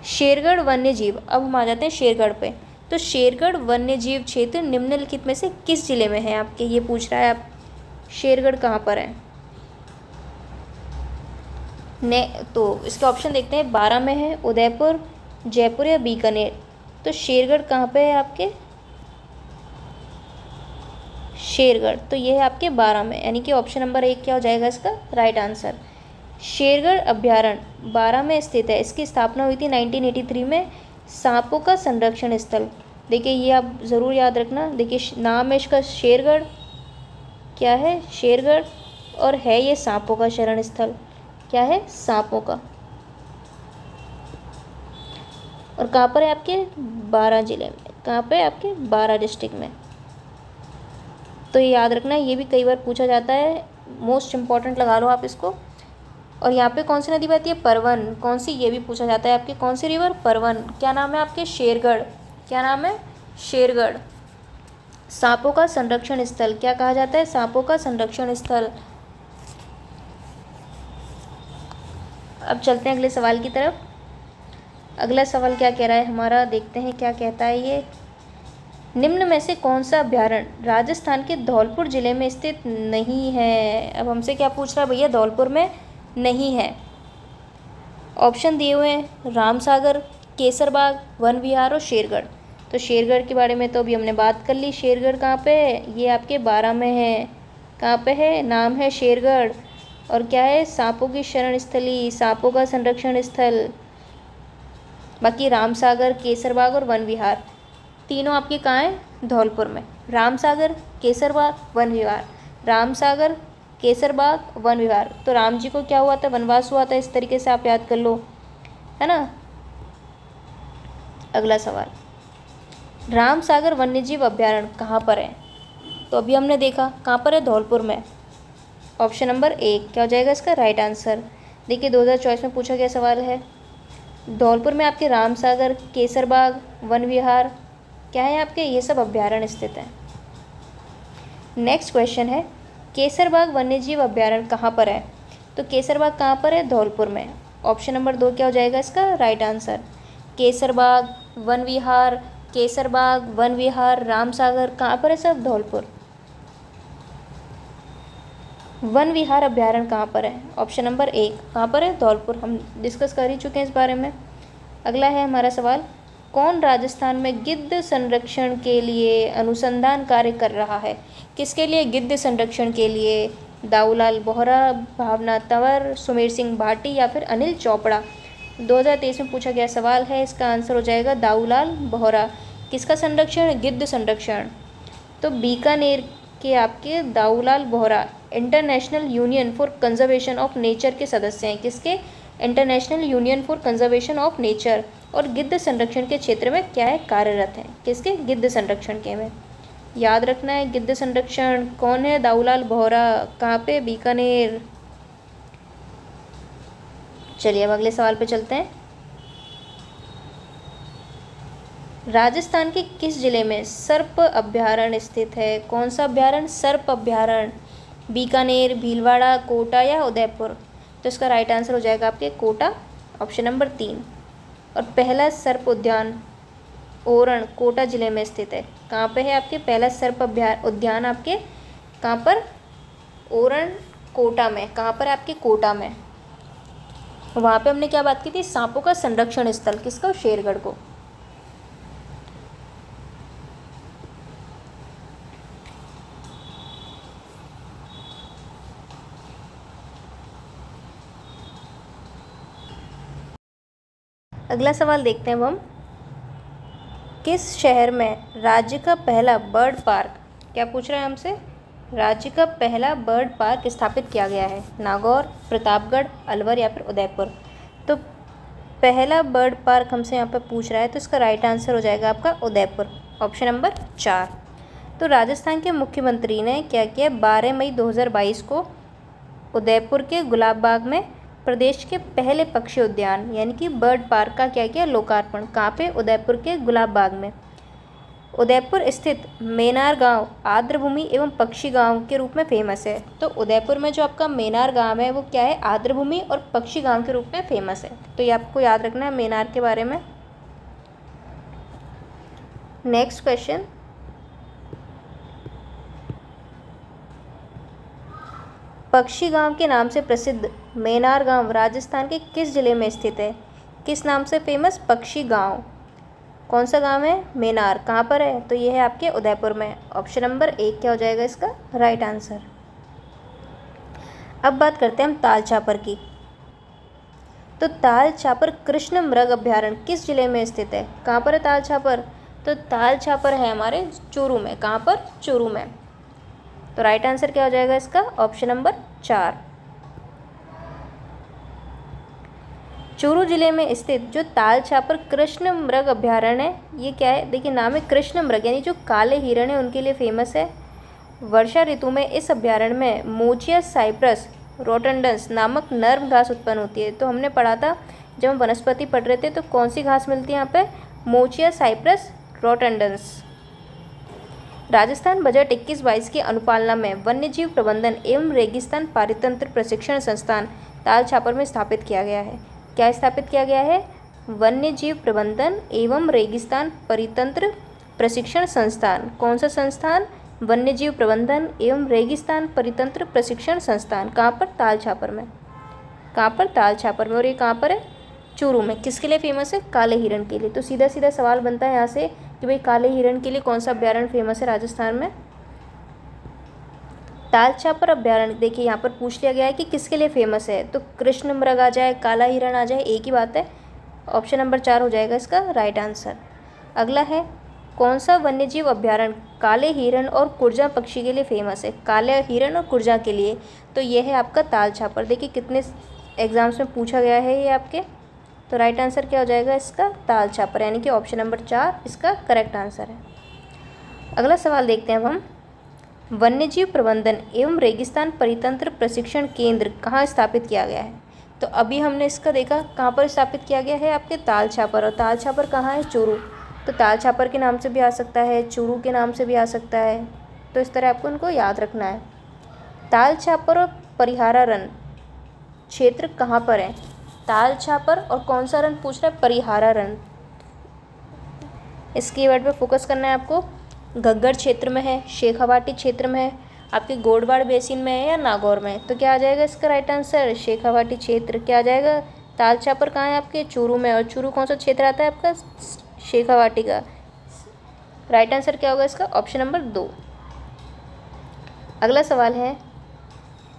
शेरगढ़ वन्य जीव, अब हम आ जाते हैं शेरगढ़ पे। तो शेरगढ़ वन्य जीव क्षेत्र निम्नलिखित में से किस जिले में है आपके, ये पूछ रहा है आप, शेरगढ़ कहाँ पर है। तो इसके ऑप्शन देखते हैं, 12 में है, उदयपुर, जयपुर या बीकानेर। तो शेरगढ़ कहाँ पे है आपके, शेरगढ़, तो ये है आपके 12 में, यानी कि ऑप्शन नंबर 1 क्या हो जाएगा इसका राइट आंसर। शेरगढ़ अभ्यारण्य 12 में स्थित है, इसकी स्थापना हुई थी 1983 में। सांपों का संरक्षण स्थल, देखिए ये आप ज़रूर याद रखना। देखिए नाम है इसका शेरगढ़, क्या है शेरगढ़, और है ये सांपों का शरण स्थल, क्या है सांपों का। और कहाँ पर है आपके, 12 जिले में, कहाँ पे आपके 12 डिस्ट्रिक्ट में। तो ये याद रखना, ये भी कई बार पूछा जाता है, मोस्ट इम्पॉर्टेंट लगा लो आप इसको। और यहाँ पे कौन सी नदी बहती है, परवन, कौन सी, ये भी पूछा जाता है आपके, कौन सी रिवर, परवन। क्या नाम है आपके, शेरगढ़, क्या नाम है, शेरगढ़। सांपों का संरक्षण स्थल क्या कहा जाता है, सांपों का संरक्षण स्थल। अब चलते हैं अगले सवाल की तरफ। अगला सवाल क्या कह रहा है हमारा, देखते हैं क्या कहता है ये। निम्न में से कौन सा अभ्यारण्य राजस्थान के धौलपुर जिले में स्थित नहीं है। अब हमसे क्या पूछ रहा है भैया, धौलपुर में नहीं है। ऑप्शन दिए हुए हैं, रामसागर, केसरबाग, वन विहार और शेरगढ़। तो शेरगढ़ के बारे में तो अभी हमने बात कर ली। शेरगढ़ कहाँ पे है, ये आपके 12 में है। कहाँ पे है, नाम है शेरगढ़। और क्या है, सांपों की शरण स्थली, सांपों का संरक्षण स्थल। बाकी रामसागर, केसरबाग और वन विहार तीनों आपके कहाँ हैं, धौलपुर में। रामसागर, केसरबाग, वन विहार, रामसागर, केसरबाग, वन विहार। तो राम जी को क्या हुआ था, वनवास हुआ था, इस तरीके से आप याद कर लो, है ना। अगला सवाल, रामसागर वन्यजीव अभ्यारण्य कहाँ पर है। तो अभी हमने देखा कहाँ पर है, धौलपुर में। ऑप्शन नंबर 1 क्या हो जाएगा इसका राइट आंसर। देखिए 2024 में पूछा गया सवाल है, धौलपुर में आपके रामसागर, केसरबाग, वन विहार क्या है आपके, ये सब अभ्यारण्य स्थित हैं। नेक्स्ट क्वेश्चन है, केसरबाग वन्यजीव अभ्यारण्य कहाँ पर है। तो केसरबाग कहाँ पर है, धौलपुर में। ऑप्शन नंबर 2 क्या हो जाएगा इसका राइट आंसर। केसरबाग, वन विहार, केसरबाग, वन विहार, रामसागर कहाँ पर है सब, धौलपुर। वन विहार अभ्यारण्य कहाँ पर है, ऑप्शन नंबर 1 कहाँ पर है, धौलपुर। हम डिस्कस कर ही चुके हैं इस बारे में। अगला है हमारा सवाल, कौन राजस्थान में गिद्ध संरक्षण के लिए अनुसंधान कार्य कर रहा है। किसके लिए, गिद्ध संरक्षण के लिए। दाऊलाल बोहरा, भावना तंवर, सुमेर सिंह भाटी या फिर अनिल चोपड़ा। 2023 में पूछा गया सवाल है, इसका आंसर हो जाएगा दाऊलाल बोहरा। किसका संरक्षण, गिद्ध संरक्षण। तो बीकानेर के आपके Daulal Bohra international union for conservation of nature के सदस्य हैं। किसके, international union for conservation of nature. और गिद्ध संरक्षण के क्षेत्र में क्या है, कार्यरत हैं। किसके, गिद्ध संरक्षण के में। याद रखना है, गिद्ध संरक्षण कौन है, दाऊलाल बोहरा। कहाँ पे, बीकानेर। चलिए अब अगले सवाल पे चलते हैं। राजस्थान के किस जिले में सर्प अभ्यारण्य स्थित है? कौन सा अभ्यारण्य? सर्प अभ्यारण्य। बीकानेर, भीलवाड़ा, कोटा या उदयपुर? तो इसका राइट आंसर हो जाएगा आपके कोटा, ऑप्शन नंबर 3। और पहला सर्प उद्यान ओरण कोटा जिले में स्थित है। कहाँ पे है आपके पहला सर्प उद्यान? आपके कहाँ पर? ओरण कोटा में। कहाँ पर? आपके कोटा में। वहाँ पे हमने क्या बात की थी? सांपों का संरक्षण स्थल किसका? शेरगढ़ को। अगला सवाल देखते हैं अब हम। किस शहर में राज्य का पहला बर्ड पार्क, क्या पूछ रहा है हमसे? राज्य का पहला बर्ड पार्क स्थापित किया गया है? नागौर, प्रतापगढ़, अलवर या फिर उदयपुर? तो पहला बर्ड पार्क हमसे यहाँ पर पूछ रहा है, तो इसका राइट आंसर हो जाएगा आपका उदयपुर, ऑप्शन नंबर 4। तो राजस्थान के मुख्यमंत्री ने क्या किया? 12 मई 2022 को उदयपुर के गुलाब बाग में प्रदेश के पहले पक्षी उद्यान यानी कि बर्ड पार्क का क्या किया? लोकार्पण। कहाँ पे? उदयपुर के गुलाब बाग में। उदयपुर स्थित मेनार गांव आर्द्रभूमि एवं पक्षी गांव के रूप में फेमस है। तो उदयपुर में जो आपका मेनार गांव है वो क्या है? आर्द्रभूमि और पक्षी गांव के रूप में फेमस है। तो ये आपको याद रखना है मेनार के बारे में। नेक्स्ट क्वेश्चन, पक्षी गांव के नाम से प्रसिद्ध मेनार गांव राजस्थान के किस जिले में स्थित है? किस नाम से फेमस? पक्षी गांव। कौन सा गांव है? मेनार। कहाँ पर है? तो ये है आपके उदयपुर में, ऑप्शन नंबर 1 क्या हो जाएगा इसका राइट आंसर। अब बात करते हैं हम ताल छापर की। तो ताल छापर कृष्ण मृग अभ्यारण्य किस जिले में स्थित है? कहाँ पर है ताल छापर? तो ताल छापर है हमारे चूरू में। कहाँ पर? चूरू में। तो राइट आंसर क्या हो जाएगा इसका? Option number 4। चूरू जिले में स्थित जो ताल छापर कृष्ण मृग अभ्यारण्य है, ये क्या है? देखिए नाम है कृष्ण मृग, यानी जो काले हिरण है उनके लिए फेमस है। वर्षा ऋतु में इस अभ्यारण्य में मोचिया साइप्रस रोटंडन्स नामक नर्म घास उत्पन्न होती है। तो हमने पढ़ा था जब हम वनस्पति पढ़ रहे थे, तो कौन सी घास मिलती है यहाँ पे? मोचिया साइप्रस रोटंडन्स। राजस्थान बजट 21-22 की अनुपालना में वन्यजीव प्रबंधन एवं रेगिस्तान पारितंत्र प्रशिक्षण संस्थान ताल छापर में स्थापित किया गया है। क्या स्थापित किया गया है? वन्यजीव प्रबंधन एवं रेगिस्तान परितंत्र प्रशिक्षण संस्थान। कौन सा संस्थान? वन्यजीव प्रबंधन एवं रेगिस्तान परितंत्र प्रशिक्षण संस्थान। कहाँ पर? ताल छापर में। कहाँ पर? ताल छापर में। और ये कहाँ पर है? चूरू में। किसके लिए फेमस है? काले हिरण के लिए। तो सीधा सीधा सवाल बनता है यहाँ से कि भाई काले हिरण के लिए कौन सा अभ्यारण्य फेमस है राजस्थान में? ताल छापर अभ्यारण्य। देखिए यहाँ पर पूछ लिया गया है कि किसके लिए फेमस है, तो कृष्ण मृग आ जाए, काला हिरण आ जाए, एक ही बात है। ऑप्शन नंबर 4 हो जाएगा इसका राइट आंसर। अगला है कौन सा वन्यजीव अभ्यारण्य काले हिरण और कुर्जा पक्षी के लिए फेमस है? काले हिरण और कुर्जा के लिए। तो ये है आपका ताल छापर। देखिए कितने एग्जाम्स में पूछा गया है ये आपके। तो राइट आंसर क्या हो जाएगा इसका? ताल छापर, यानी कि ऑप्शन नंबर 4 इसका करेक्ट आंसर है। अगला सवाल देखते हैं अब हम। वन्यजीव प्रबंधन एवं रेगिस्तान परितंत्र प्रशिक्षण केंद्र कहाँ स्थापित किया गया है? तो अभी हमने इसका देखा कहाँ पर स्थापित किया गया है? आपके ताल छापर। और ताल छापर कहाँ है? चूरू। तो ताल छापर के नाम से भी आ सकता है, चूरू के नाम से भी आ सकता है। तो इस तरह आपको उनको याद रखना है। ताल छापर और परिहारा रन क्षेत्र कहाँ पर है? ताल छापर और कौन सा रन पूछ रहा है? परिहारा रन। इस कीवर्ड पे फोकस करना है आपको। घग्गर क्षेत्र में है, शेखावाटी क्षेत्र में है, आपके गोडवाड़ बेसिन में है या नागौर में? तो क्या आ जाएगा इसका राइट आंसर? शेखावाटी क्षेत्र। क्या आ जाएगा? ताल छापर कहाँ है? आपके चूरू में। और चूरू कौन सा क्षेत्र आता है आपका? शेखावाटी का। राइट आंसर क्या होगा इसका? Option number 2। अगला सवाल है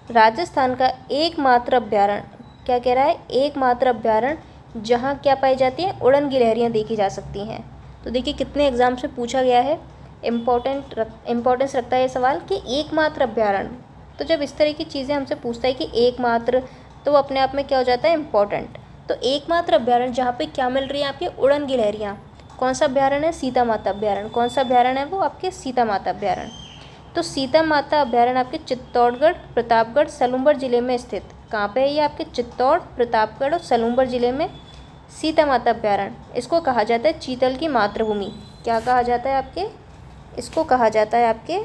राजस्थान का एकमात्र अभ्यारण्य, क्या कह रहा है? एकमात्र अभ्यारण्य जहाँ क्या पाई जाती है? उड़न गिलहरियाँ देखी जा सकती हैं। तो देखिए कितने एग्जाम से पूछा गया है, इम्पोर्टेंस रखता है ये सवाल कि एकमात्र अभ्यारण्य। तो जब इस तरह की चीज़ें हमसे पूछता है कि एकमात्र, तो वो अपने आप में क्या हो जाता है? इम्पोर्टेंट। तो एकमात्र अभ्यारण्य जहाँ पे क्या मिल रही है? आपकी उड़न गिलहरियाँ। कौन सा अभ्यारण्य है? सीता माता अभ्यारण्य। कौन सा अभ्यारण्य है वो? आपके सीता माता अभ्यारण्य। तो सीता माता अभ्यारण्य आपके चित्तौड़गढ़, प्रतापगढ़, सलूंबर जिले में स्थित कहाँ पे है ये? आपके चित्तौड़, प्रतापगढ़ और सलूम्बर जिले में सीता माता अभ्यारण्य। इसको कहा जाता है चीतल की मातृभूमि। क्या कहा जाता है आपके? इसको कहा जाता है आपके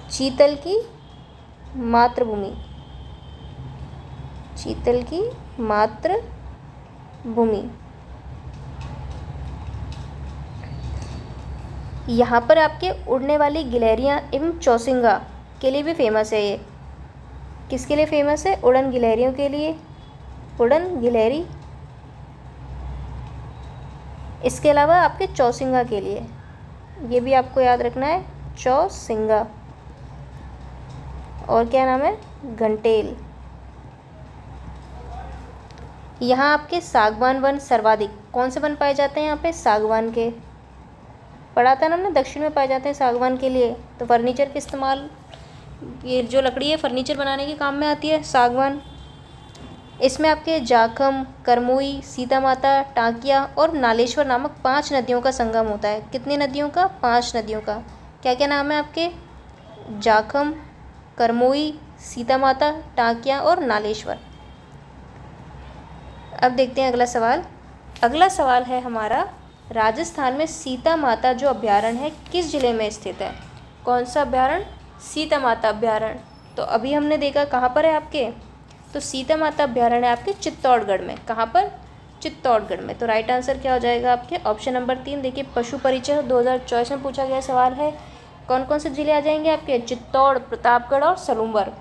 चीतल की मातृभूमि। चीतल की मातृभूमि। यहाँ पर आपके उड़ने वाली गिलहरियाँ एवं चौसिंगा के लिए भी फेमस है ये। किसके लिए फेमस है? उड़न गिलहरियों के लिए, उड़न गिलहरी। इसके अलावा आपके चौसिंगा के लिए, ये भी आपको याद रखना है, चौसिंगा। और क्या नाम है? घंटेल। यहाँ आपके सागवान वन सर्वाधिक, कौन से वन पाए जाते हैं यहाँ पे? सागवान के। पढ़ा था ना हमने, दक्षिण में पाए जाते हैं सागवान के लिए। तो फर्नीचर के इस्तेमाल, ये जो लकड़ी है फर्नीचर बनाने के काम में आती है, सागवान। इसमें आपके जाखम, करमोई, सीता माता, टांकिया और नालेश्वर नामक 5 नदियों का संगम होता है। कितनी नदियों का? 5 नदियों का। क्या क्या नाम है आपके? जाखम, करमोई, सीता माता, टांकिया और नालेश्वर। अब देखते हैं अगला सवाल। अगला सवाल है हमारा, राजस्थान में सीता माता जो अभ्यारण्य है किस जिले में स्थित है? कौन सा अभ्यारण्य? सीता माता अभ्यारण्य। तो अभी हमने देखा कहाँ पर है आपके? तो सीता माता अभ्यारण्य है आपके चित्तौड़गढ़ में। कहाँ पर? चित्तौड़गढ़ में। तो राइट आंसर क्या हो जाएगा आपके? Option number 3। देखिए, पशु परिचय 2024 में पूछा गया सवाल है। कौन कौन से जिले आ जाएंगे आपके? चित्तौड़, प्रतापगढ़ और सलूम्बर।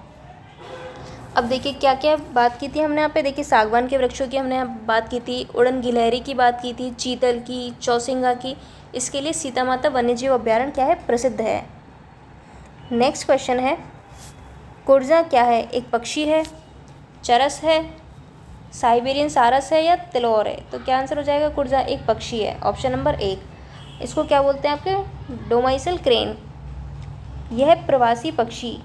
अब देखिए क्या क्या बात की थी हमने यहाँ पे। देखिए, सागवान के वृक्षों की हमने यहाँ बात की थी, उड़न गिलहरी की बात की थी, चीतल की, चौसिंगा की। इसके लिए सीता माता वन्यजीव अभ्यारण्य क्या है? प्रसिद्ध है। नेक्स्ट क्वेश्चन है, कुर्जा क्या है? एक पक्षी है, चरस है, साइबेरियन सारस है या तिलौर है? तो क्या आंसर हो जाएगा? कुर्जा एक पक्षी है, ऑप्शन नंबर 1। इसको क्या बोलते हैं आपके? डोमाइसल क्रेन। यह प्रवासी पक्षी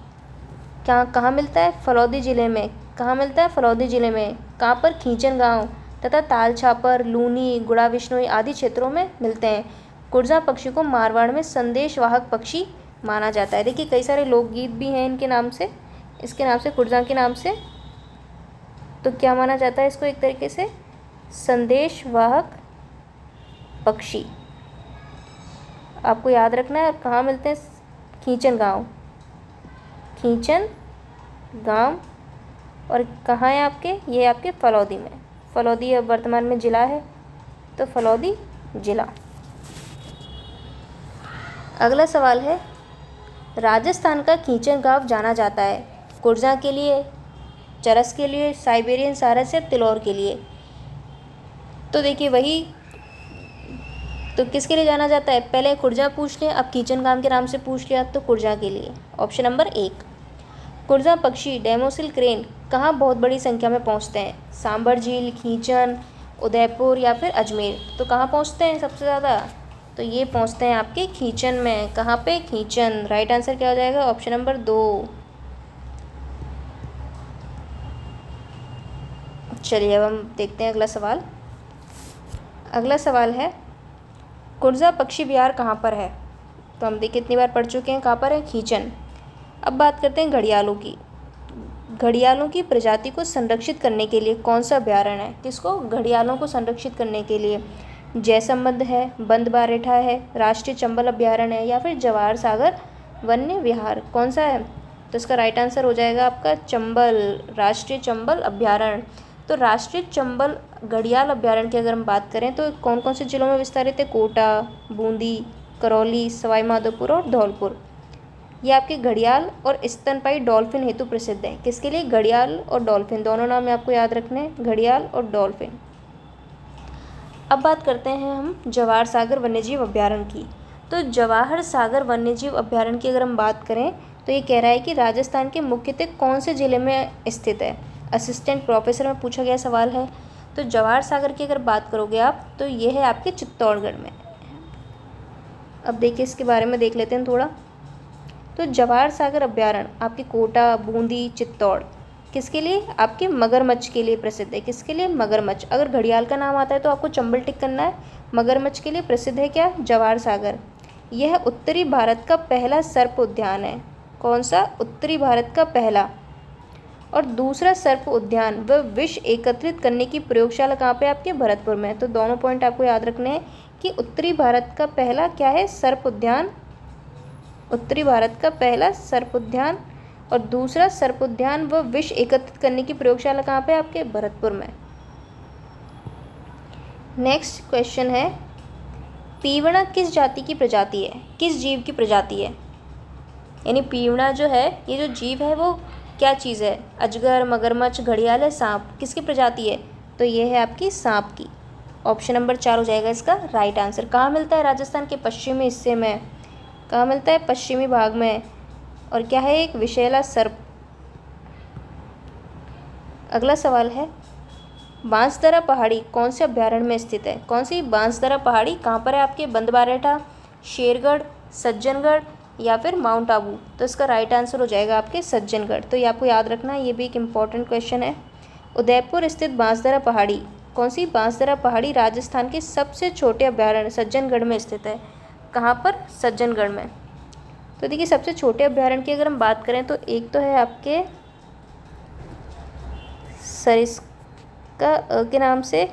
कहाँ मिलता है? फलौदी ज़िले में। कहाँ मिलता है? फलौदी ज़िले में। कहाँ पर? खींचन गांव तथा तालछापर, लूनी, गुड़ा विश्नोई आदि क्षेत्रों में मिलते हैं। कुर्जा पक्षी को मारवाड़ में संदेशवाहक पक्षी माना जाता है। देखिए, कई सारे लोकगीत भी हैं इनके नाम से, इसके नाम से, कुर्जा के नाम से। तो क्या माना जाता है इसको? एक तरीके से संदेशवाहक पक्षी। आपको याद रखना है। और कहाँ मिलते हैं? खींचन गांव, खींचन गांव। और कहाँ है आपके? ये आपके फलौदी में। फलौदी अब वर्तमान में ज़िला है, तो फलौदी ज़िला। अगला सवाल है, राजस्थान का खींचन गांव जाना जाता है कुर्जा के लिए, चरस के लिए, साइबेरियन सारस या तिलौर के लिए? तो देखिए वही, तो किसके लिए जाना जाता है? पहले कुर्जा पूछ लिया, अब खींचन गांव के नाम से पूछ लिया, तो कुर्जा के लिए, ऑप्शन नंबर 1। कुर्जा पक्षी डेमोसिल क्रेन कहाँ बहुत बड़ी संख्या में पहुँचते हैं? सांभर झील, खींचन, उदयपुर या फिर अजमेर? तो कहाँ पहुँचते हैं सबसे ज़्यादा? तो ये पहुँचते हैं आपके खींचन में। कहाँ पे? खींचन। राइट आंसर क्या हो जाएगा? Option number 2। चलिए अब हम देखते हैं अगला सवाल। अगला सवाल है, कुर्जा पक्षी विहार कहाँ पर है? तो हम देखिए कितनी बार पढ़ चुके हैं, कहाँ पर है? खींचन। अब बात करते हैं घड़ियालों की। घड़ियालों की प्रजाति को संरक्षित करने के लिए कौन सा अभ्यारण्य है? किसको? घड़ियालों को संरक्षित करने के लिए जयसंबंध है, बंदबारेठा है, राष्ट्रीय चंबल अभ्यारण्य है या फिर जवाहर सागर वन्य विहार? कौन सा है? तो इसका राइट आंसर हो जाएगा आपका चंबल, राष्ट्रीय चंबल अभ्यारण्य। तो राष्ट्रीय चंबल घड़ियाल अभ्यारण्य की अगर हम बात करें तो कौन कौन से जिलों में विस्तारित है? कोटा, बूंदी, करौली, सवाई माधोपुर और धौलपुर। ये आपके घड़ियाल और स्तनपायी डॉल्फिन हेतु प्रसिद्ध है। किसके लिए? घड़ियाल और डॉल्फिन, दोनों नाम आपको याद रखने हैं, घड़ियाल और डॉल्फिन। अब बात करते हैं हम जवाहर सागर वन्यजीव अभ्यारण्य की। तो जवाहर सागर वन्यजीव अभ्यारण्य की अगर हम बात करें तो ये कह रहा है कि राजस्थान के मुख्यतः कौन से ज़िले में स्थित है? असिस्टेंट प्रोफेसर में पूछा गया सवाल है। तो जवाहर सागर की अगर बात करोगे आप तो ये है आपके चित्तौड़गढ़ में। अब देखिए इसके बारे में देख लेते हैं थोड़ा। तो जवाहर सागर अभ्यारण्य आपके कोटा, बूंदी, चित्तौड़ किसके लिए? आपके मगरमच्छ के लिए प्रसिद्ध है। किसके लिए? मगरमच्छ। अगर घड़ियाल का नाम आता है तो आपको चंबल टिक करना है। मगरमच्छ के लिए प्रसिद्ध है क्या? जवाहर सागर। यह उत्तरी भारत का पहला सर्प उद्यान है। कौन सा? उत्तरी भारत का पहला और दूसरा सर्प उद्यान व विष एकत्रित करने की प्रयोगशाला कहाँ पे आपके भरतपुर में। तो दोनों पॉइंट आपको याद रखने हैं कि उत्तरी भारत का पहला क्या है सर्प उद्यान, उत्तरी भारत का पहला सर्प उद्यान और दूसरा सर्प उद्यान व विष एकत्रित करने की प्रयोगशाला कहाँ पे आपके भरतपुर में। नेक्स्ट क्वेश्चन है, पीवड़ा किस जाति की प्रजाति है, किस जीव की प्रजाति है। यानी पीवड़ा जो है ये जो जीव है वो क्या चीज़ है, अजगर, मगरमच्छ, घड़ियाल है, सांप, किसकी प्रजाति है। तो ये है आपकी सांप की। ऑप्शन नंबर 4 हो जाएगा इसका राइट आंसर। कहाँ मिलता है, राजस्थान के पश्चिमी हिस्से में। कहाँ मिलता है, पश्चिमी भाग में। और क्या है, एक विषैला सर्प। अगला सवाल है, बांसदरा पहाड़ी कौन से अभ्यारण्य में स्थित है। कौन सी बांसदरा पहाड़ी कहाँ पर है आपके, बंदबारेठा, शेरगढ़, सज्जनगढ़ या फिर माउंट आबू। तो इसका राइट आंसर हो जाएगा आपके सज्जनगढ़। तो ये आपको याद रखना है, ये भी एक इम्पॉर्टेंट क्वेश्चन है। उदयपुर स्थित बांसदरा पहाड़ी कौन सी, बांसदरा पहाड़ी राजस्थान के सबसे छोटे अभ्यारण्य सज्जनगढ़ में स्थित है। कहाँ पर, सज्जनगढ़ में। तो देखिए सबसे छोटे अभ्यारण्य की अगर हम बात करें तो एक तो है आपके सरिस्का के नाम से,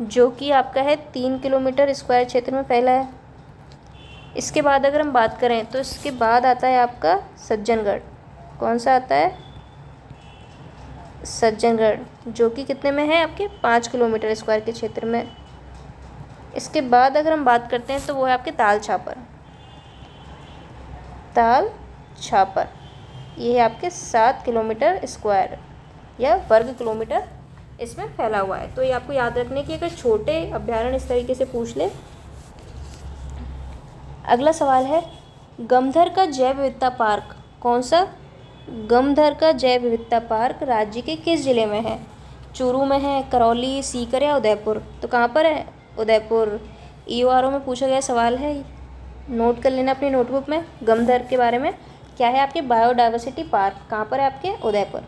जो कि आपका है 3 किलोमीटर स्क्वायर क्षेत्र में फैला है। इसके बाद अगर हम बात करें तो इसके बाद आता है आपका सज्जनगढ़। कौन सा आता है, सज्जनगढ़, जो कि कितने में है आपके 5 किलोमीटर स्क्वायर के क्षेत्र में। इसके बाद अगर हम बात करते हैं तो वो है आपके ताल छापर। ताल छापर ये है आपके 7 किलोमीटर स्क्वायर या वर्ग किलोमीटर इसमें फैला हुआ है। तो ये आपको याद रखने की, अगर छोटे अभ्यारण्य इस तरीके से पूछ ले। अगला सवाल है, गमधर का जैव विविधता पार्क कौन सा, गमधर का जैव विविधता पार्क राज्य के किस जिले में है। चूरू में है, करौली, सीकर या उदयपुर। तो कहाँ पर है, उदयपुर। ईओआरओ में पूछा गया सवाल है, नोट कर लेना अपनी नोटबुक में। गमधर के बारे में क्या है आपके बायोडाइवर्सिटी पार्क, कहाँ पर है आपके उदयपुर।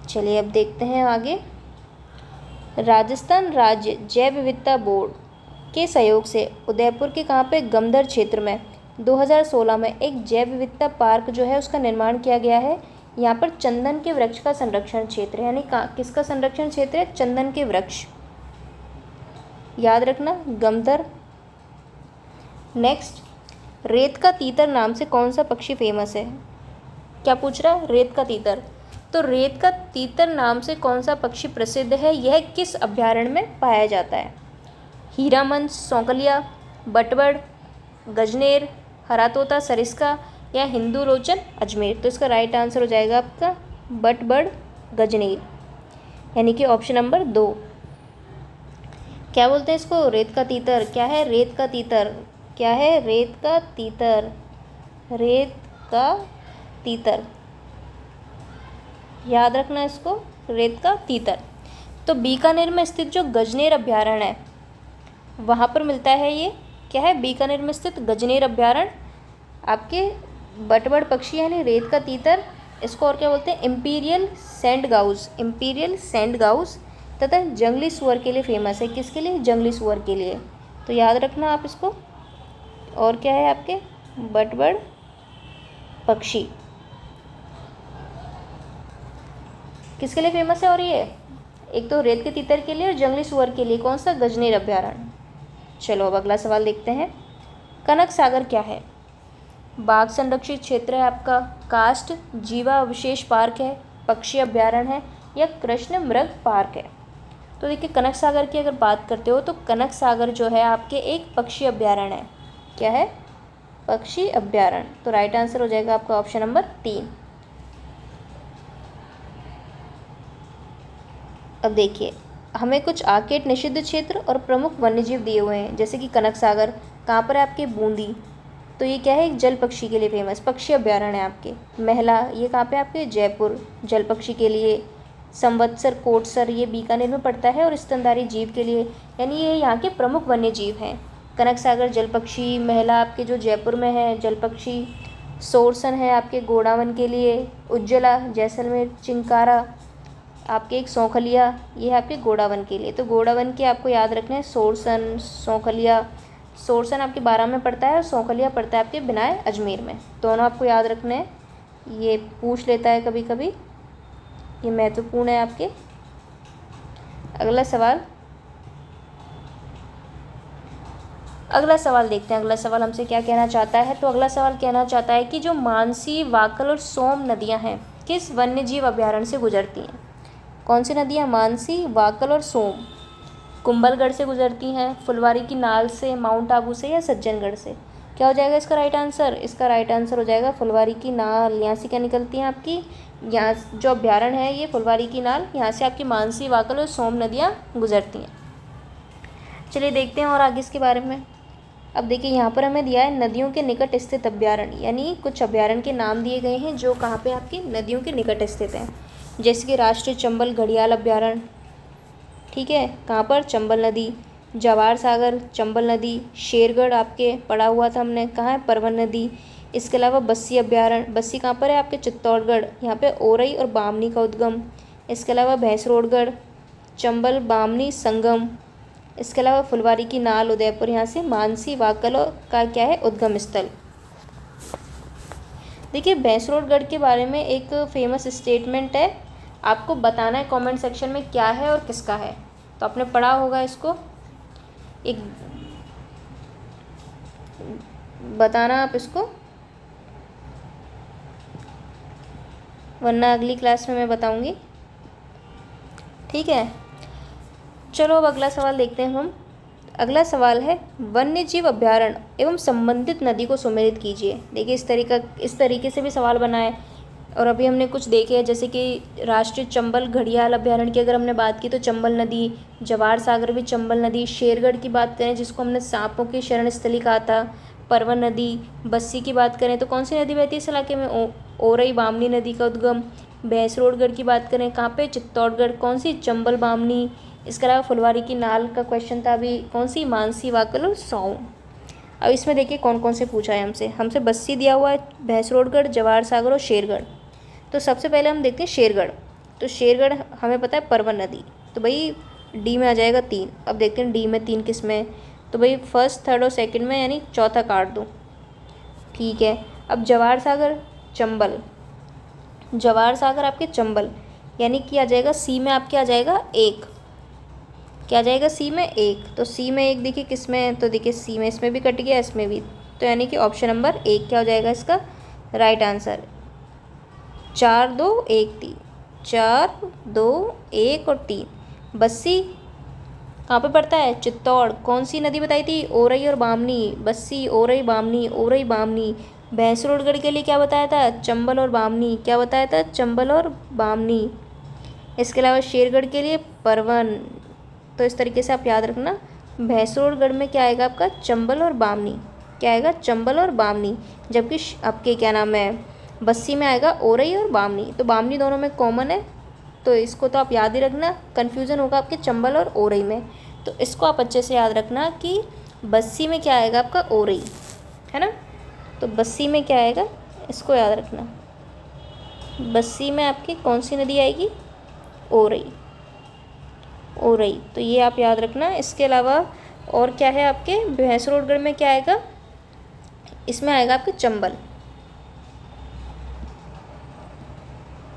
चलिए अब देखते हैं आगे। राजस्थान राज्य जैव विविधता बोर्ड के सहयोग से उदयपुर के कहाँ पे, गमधर क्षेत्र में 2016 में एक जैव विविधता पार्क जो है उसका निर्माण किया गया है। यहाँ पर चंदन के वृक्ष का संरक्षण क्षेत्र है, यानी किसका संरक्षण क्षेत्र है, चंदन के वृक्ष। याद रखना गमधर। नेक्स्ट, रेत का तीतर नाम से कौन सा पक्षी फेमस है। क्या पूछ रहा है, रेत का तीतर। तो रेत का तीतर नाम से कौन सा पक्षी प्रसिद्ध है, यह किस अभ्यारण्य में पाया जाता है। हीरामन, सौंकलिया, बटबड़, गजनेर, हरा तोता, सरिस्का या हिंदू रोचन, अजमेर। तो इसका राइट आंसर हो जाएगा आपका बटबड़, गजनेर, यानी कि ऑप्शन नंबर 2। क्या बोलते हैं इसको, रेत का तीतर। क्या है, रेत का तीतर। क्या है, रेत का तीतर, रेत का तीतर। याद रखना इसको, रेत का तीतर। तो बीकानेर में स्थित जो गजनेर अभ्यारण्य है वहाँ पर मिलता है ये। क्या है, बीकानेर में स्थित गजनेर अभ्यारण्य आपके बटबड़ पक्षी यानी रेत का तीतर, इसको और क्या बोलते हैं, imperial sand Gauss, imperial sand Gauss, तथा जंगली सुअर के लिए फेमस है। किसके लिए, जंगली सुअर के लिए। तो याद रखना आप इसको। और क्या है आपके बटबड़ पक्षी किसके लिए फेमस है, और ये एक तो रेत के तीतर के लिए और जंगली सुअर के लिए। कौन सा, गजनेर अभ्यारण्य। चलो अब अगला सवाल देखते हैं। कनक सागर क्या है, बाघ संरक्षित क्षेत्र है आपका, काष्ठ जीवा अवशेष पार्क है, पक्षी अभ्यारण्य है या कृष्ण मृग पार्क है। तो देखिए कनक सागर की अगर बात करते हो तो कनक सागर जो है आपके एक पक्षी अभ्यारण्य है। क्या है, पक्षी अभ्यारण्य। तो राइट आंसर हो जाएगा आपका ऑप्शन नंबर 3। अब देखिए हमें कुछ आकेट निषिद्ध क्षेत्र और प्रमुख वन्यजीव दिए हुए हैं, जैसे कि कनक सागर कहाँ पर है आपके, बूंदी। तो ये क्या है, एक जल पक्षी के लिए फेमस पक्षी अभ्यारण्य है आपके। महला ये कहाँ पे आपके, जयपुर, जल पक्षी के लिए। संवत्सर कोटसर ये बीकानेर में पड़ता है और स्तनधारी जीव के लिए, यानी ये यहाँ के प्रमुख वन्य जीव हैं। कनक सागर जल पक्षी, महला आपके जो जयपुर में है जल पक्षी, सोरसन है आपके गोडावन के लिए, उज्ज्वला जैसलमेर, चिंकारा आपके एक सौंखलिया ये है आपके गोडावन के लिए। तो गोडावन के आपको याद रखना है सोरसन, सौंखलिया। सोरसन आपके 12 में पड़ता है और सौंखलिया पड़ता है आपके बिनाए अजमेर में। दोनों आपको याद रखने हैं। ये पूछ लेता है कभी कभी, ये महत्वपूर्ण है आपके। अगला सवाल देखते हैं। अगला सवाल हमसे क्या कहना चाहता है। तो अगला सवाल कहना चाहता है कि जो मानसी, वाकल और सोम नदियां हैं किस वन्य जीव अभ्यारण्य से गुजरती हैं। कौन सी नदियां? मानसी, वाकल और सोम। कुंभलगढ़ से गुजरती हैं, फुलवारी की नाल से, माउंट आबू से, या सज्जनगढ़ से। क्या हो जाएगा इसका राइट आंसर? इसका राइट आंसर हो जाएगा फुलवारी की नाल। यहाँ से क्या निकलती हैं आपकी, यहाँ जो अभ्यारण्य है ये फुलवारी की नाल, यहाँ से आपकी मानसी, वाकल और सोम नदियाँ गुजरती हैं। चलिए देखते हैं और आगे इसके बारे में। अब देखिए यहाँ पर हमें दिया है नदियों के निकट स्थित अभ्यारण्य, यानी कुछ अभ्यारण्य के नाम दिए गए हैं जो कहाँ पे आपकी नदियों के निकट स्थित हैं। जैसे कि राष्ट्रीय चंबल घड़ियाल अभ्यारण्य, ठीक है, कहाँ पर? चंबल नदी। जवार सागर चंबल नदी। शेरगढ़ आपके पढ़ा हुआ था हमने, कहाँ है? परवन नदी। इसके अलावा बस्सी अभ्यारण्य, बस्सी कहाँ पर है? आपके चित्तौड़गढ़, यहाँ पे ओरई और बामनी का उद्गम। इसके अलावा भैंसरोडगढ़, चंबल बामनी संगम। इसके अलावा फुलवारी की नाल उदयपुर, यहाँ से मानसी, वाकल का क्या है? उद्गम स्थल। देखिए भैंसरोडगढ़ के बारे में एक फेमस स्टेटमेंट है, आपको बताना है कमेंट सेक्शन में क्या है और किसका है। तो आपने पढ़ा होगा इसको, एक बताना आप इसको, वरना अगली क्लास में मैं बताऊंगी, ठीक है। चलो अब अगला सवाल देखते हैं हम। अगला सवाल है वन्य जीव अभ्यारण्य एवं संबंधित नदी को सुमेलित कीजिए। देखिए इस तरीके से भी सवाल बना है। और अभी हमने कुछ देखे हैं, जैसे कि राष्ट्रीय चंबल घड़ियाल अभ्यारण्य की अगर हमने बात की तो चंबल नदी, जवार सागर भी चंबल नदी। शेरगढ़ की बात करें जिसको हमने सांपों की शरण स्थली कहा था, परवन नदी। बस्सी की बात करें तो कौन सी नदी बहती है इस इलाके में? ओरई बामनी नदी का उद्गम। भैंसरोडगढ़ की बात करें कहाँ पे? चित्तौड़गढ़, कौन सी? चंबल बामनी। इसके अलावा फुलवारी की नाल का क्वेश्चन था अभी, कौन सी? मानसी, वाकल और सोम। अब इसमें देखिए कौन कौन से पूछा है हमसे बस्सी दिया हुआ है, भैंसरोडगढ़, जवार सागर और शेरगढ़। तो सबसे पहले हम देखते हैं शेरगढ़। तो शेरगढ़ हमें पता है परवन नदी, तो भाई डी में आ जाएगा 3। अब देखते हैं डी में 3 किस में, तो भाई फर्स्ट, थर्ड और सेकंड में, यानी चौथा काट दो, ठीक है। अब जवार सागर चंबल, जवार सागर आपके चंबल, यानी कि आ जाएगा सी में, आपके आ जाएगा 1। क्या आ जाएगा? सी में 1। तो सी में 1 देखिए किस में है, तो देखिए सी में, इसमें भी कट गया, इसमें भी, तो यानी कि ऑप्शन नंबर 1 क्या हो जाएगा इसका राइट आंसर। 4 2 1 3, 4 2 1 और 3। बस्सी कहाँ पे पड़ता है? चित्तौड़। कौन सी नदी बताई थी? ओरई और बामनी। बस्सी, ओरई, बामनी, ओरई, बामनी। भैंसरोडगढ़ के लिए क्या बताया था? चंबल और बामनी। क्या बताया था? चंबल और बामनी। इसके अलावा शेरगढ़ के लिए परवन। तो इस तरीके से आप याद रखना, भैंसरोडगढ़ में क्या आएगा आपका? चंबल और बामनी। क्या आएगा? चंबल और बामनी। जबकि आपके क्या नाम है, बस्सी में आएगा ओरई और बामनी। तो बामनी दोनों में कॉमन है, तो इसको तो आप याद ही रखना, कन्फ्यूज़न होगा आपके चंबल और ओरई में। तो इसको आप अच्छे से याद रखना कि बस्सी में क्या आएगा आपका? ओरई, है ना। तो बस्सी में क्या आएगा, इसको याद रखना। बस्सी में आपकी कौन सी नदी आएगी? ओरई, ओरई। तो ये आप याद रखना। इसके अलावा और क्या है आपके भैंसरोडगढ़ में? क्या आएगा इसमें? आएगा आपके चंबल।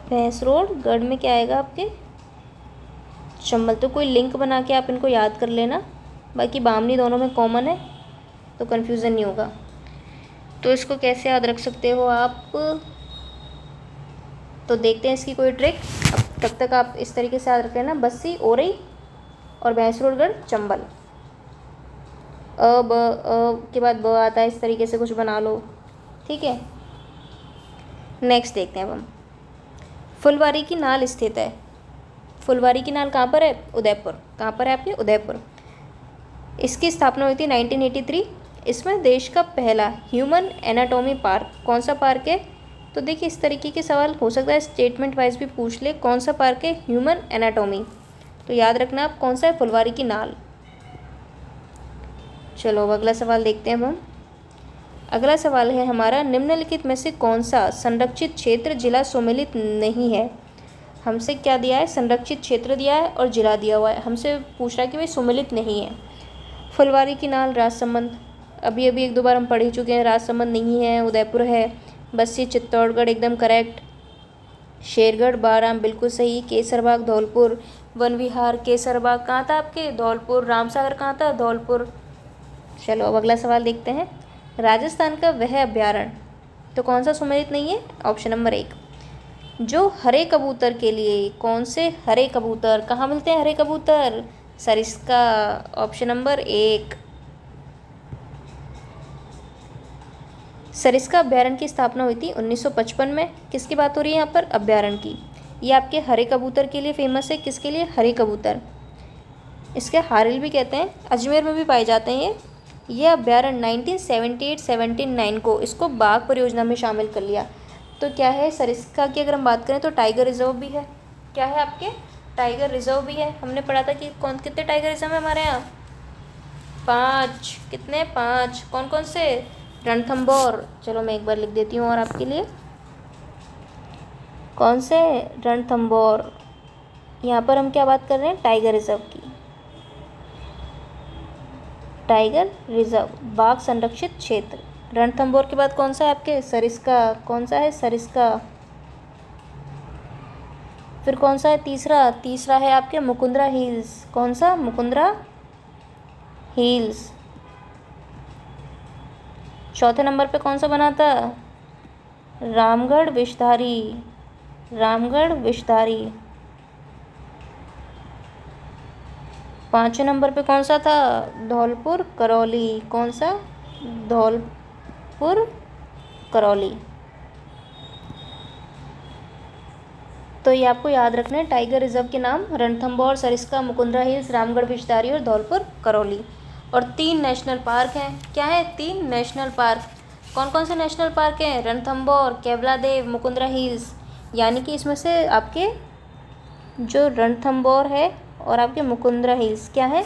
भैंसरोडगढ़ में क्या आएगा आपके? चंबल। तो कोई लिंक बना के आप इनको याद कर लेना, बाकी बामनी दोनों में कॉमन है, तो कन्फ्यूज़न नहीं होगा। तो इसको कैसे याद रख सकते हो आप, तो देखते हैं इसकी कोई ट्रिक। अब तब तक आप इस तरीके से याद रख लेना, बस्सी, ओरई और भैंसरोडगढ़, चंबल। अब के बाद ब आता है, इस तरीके से कुछ बना लो, ठीक है। नेक्स्ट देखते हैं अब हम। फुलवारी की नाल स्थित है। फुलवारी की नाल कहाँ पर है? उदयपुर। कहाँ पर है आपके? उदयपुर। इसकी स्थापना हुई थी 1983। इसमें देश का पहला ह्यूमन एनाटॉमी पार्क, कौन सा पार्क है? तो देखिए इस तरीके के सवाल हो सकता है स्टेटमेंट वाइज भी पूछ ले, कौन सा पार्क है? Human anatomy. तो याद रखना आप कौन सा है? फुलवारी की नाल। चलो अब अगला सवाल देखते हैं हम। अगला सवाल है हमारा, निम्नलिखित में से कौन सा संरक्षित क्षेत्र जिला सुमेलित नहीं है? हमसे क्या दिया है? संरक्षित क्षेत्र दिया है और जिला दिया हुआ है। हमसे पूछ रहा है कि भाई सुमेलित नहीं है। फुलवारी की नाल राजसमंद, अभी 1-2 बार हम पढ़ ही चुके हैं, राजसमंद नहीं है, उदयपुर है। बस्सी चित्तौड़गढ़ एकदम करेक्ट। शेरगढ़ बाराम बिल्कुल सही। केसरबाग धौलपुर। वन विहार केसरबाग कहाँ था आपके? धौलपुर। रामसागर कहाँ था? धौलपुर। चलो अब अगला सवाल देखते हैं। राजस्थान का वह अभ्यारण्य तो कौन सा सम्मिलित नहीं है? ऑप्शन नंबर 1 जो हरे कबूतर के लिए, कौन से हरे कबूतर कहाँ मिलते हैं? हरे कबूतर सरिस्का। Option number 1। सरिस्का अभ्यारण्य की स्थापना हुई थी 1955 में। किसकी बात हो रही है यहाँ पर? अभ्यारण्य की। ये आपके हरे कबूतर के लिए फेमस है। किसके लिए? हरे कबूतर। इसके हारिल भी कहते हैं। अजमेर में भी पाए जाते हैं ये अभ्यारण्य 1978-79 को इसको बाघ परियोजना में शामिल कर लिया। तो क्या है? सरिस्का की अगर हम बात करें तो टाइगर रिजर्व भी है। क्या है आपके? टाइगर रिजर्व भी है। हमने पढ़ा था कि कितने टाइगर रिजर्व है हमारे यहाँ? 5। कितने? 5। कौन कौन से? रणथंभौर। चलो मैं एक बार लिख देती हूँ और आपके लिए। कौन से? रणथंभौर। यहाँ पर हम क्या बात कर रहे हैं? टाइगर रिजर्व की। टाइगर रिजर्व बाघ संरक्षित क्षेत्र। रणथंभौर के बाद कौन सा है आपके? सरिस्का। कौन सा है? सरिस्का। फिर कौन सा है तीसरा? तीसरा है आपके मुकुंदरा हिल्स। कौन सा? मुकुंदरा हिल्स। चौथे नंबर पे कौन सा बना था? रामगढ़ विषधारी। रामगढ़ विषधारी। पाँचवें नंबर पे कौन सा था? धौलपुर करौली। कौन सा? धौलपुर करौली। तो ये आपको याद रखना है टाइगर रिजर्व के नाम रणथंभौर, सरिस्का, मुकुंदरा हिल्स, रामगढ़ विषधारी और धौलपुर करौली। और 3 नेशनल पार्क हैं। क्या है? 3 नेशनल पार्क। कौन कौन से नेशनल पार्क हैं? रणथंभौर, केवलादेव, मुकुंदरा हिल्स। यानी कि इसमें से आपके जो रणथंभौर है और आपके मुकुंदरा हिल्स क्या है?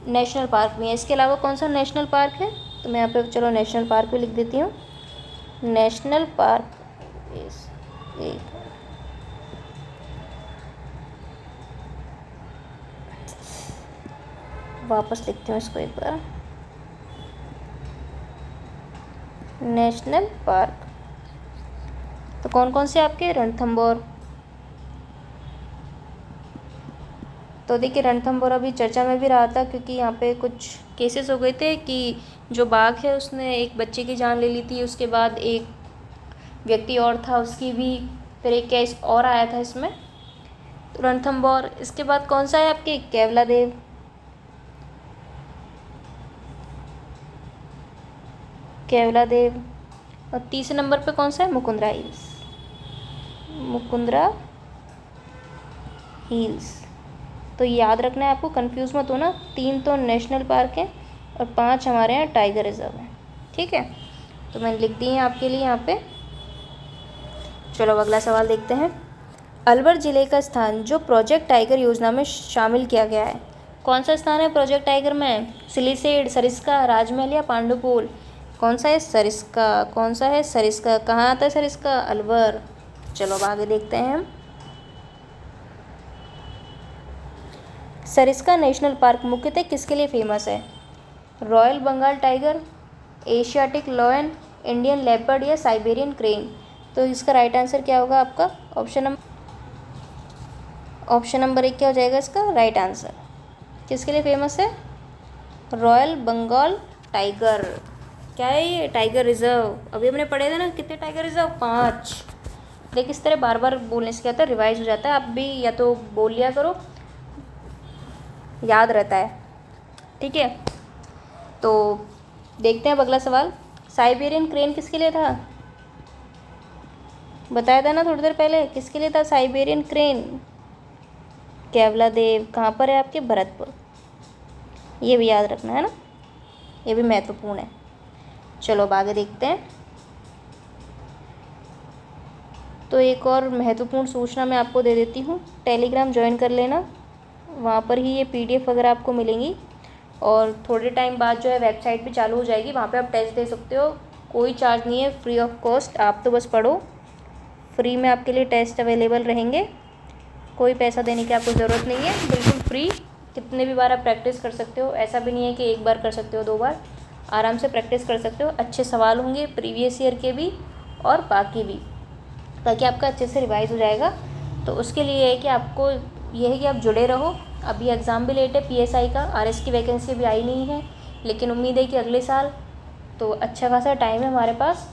नेशनल पार्क भी है। इसके अलावा कौन सा नेशनल पार्क है? तो मैं यहाँ पे चलो नेशनल पार्क भी लिख देती हूँ। नेशनल पार्क वापस लिखती हूँ इसको एक बार। नेशनल पार्क तो कौन कौन से आपके? रणथंभौर। तो देखिए रणथंभौर अभी चर्चा में भी रहा था क्योंकि यहाँ पे कुछ केसेस हो गए थे कि जो बाघ है उसने एक बच्चे की जान ले ली थी। उसके बाद एक व्यक्ति और था उसकी भी, फिर एक केस और आया था इसमें। तो रणथंभौर। इसके बाद कौन सा है आपके? केवलादेव। केवलादेव। और तीसरे नंबर पे कौन सा है? मुकुंदरा हिल्स। मुकुंदरा हिल्स। तो याद रखना है आपको, कंफ्यूज मत होना। 3 तो नेशनल पार्क हैं और 5 हमारे यहाँ टाइगर रिजर्व हैं। ठीक है, तो मैंने लिख दी है आपके लिए यहाँ पे। चलो अगला सवाल देखते हैं। अलवर ज़िले का स्थान जो प्रोजेक्ट टाइगर योजना में शामिल किया गया है, कौन सा स्थान है प्रोजेक्ट टाइगर में? सिलीसेड, सरिस्का, राजमहल या पांडुपुल? कौन सा है? सरिस्का। कौन सा है? सरिस्का। कहाँ आता है सरिस्का? अलवर। चलो अब आगे देखते हैं हम। सरिस्का नेशनल पार्क मुख्यतः किसके लिए फेमस है? Royal Bengal tiger, Asiatic lion, Indian leopard या साइबेरियन क्रेन? तो इसका राइट आंसर क्या होगा आपका? ऑप्शन नंबर 1 क्या हो जाएगा इसका राइट आंसर? किसके लिए फेमस है? Royal Bengal tiger. क्या है ये? Tiger reserve. अभी हमने पढ़े थे ना कितने टाइगर रिजर्व? 5। देखिए इस तरह बार बार बोलने से क्या होता है? रिवाइज हो जाता है। आप भी या तो बोल लिया करो, याद रहता है। ठीक है, तो देखते हैं अब अगला सवाल। साइबेरियन क्रेन किसके लिए था? बताया था ना थोड़ी देर पहले। किसके लिए था साइबेरियन क्रेन? केवलादेव। कहाँ पर है आपके? भरतपुर। ये भी याद रखना है ना, ये भी महत्वपूर्ण है। चलो अब आगे देखते हैं। तो एक और महत्वपूर्ण सूचना मैं आपको दे देती हूँ। टेलीग्राम ज्वाइन कर लेना, वहाँ पर ही ये PDF वगैरह आपको मिलेंगी। और थोड़े टाइम बाद जो है वेबसाइट भी चालू हो जाएगी, वहाँ पे आप टेस्ट दे सकते हो। कोई चार्ज नहीं है, फ्री ऑफ कॉस्ट। आप तो बस पढ़ो, फ्री में आपके लिए टेस्ट अवेलेबल रहेंगे। कोई पैसा देने की आपको ज़रूरत नहीं है, बिल्कुल फ्री। कितने भी बार आप प्रैक्टिस कर सकते हो। ऐसा भी नहीं है कि एक बार कर सकते हो, 2 बार। आराम से प्रैक्टिस कर सकते हो। अच्छे सवाल होंगे प्रीवियस ईयर के भी और बाकी भी, ताकि आपका अच्छे से रिवाइज़ हो जाएगा। तो उसके लिए है कि आपको ये है कि आप जुड़े रहो। अभी एग्ज़ाम भी लेट है पीएसआई का, आरएस की वैकेंसी भी आई नहीं है, लेकिन उम्मीद है कि अगले साल, तो अच्छा खासा टाइम है हमारे पास।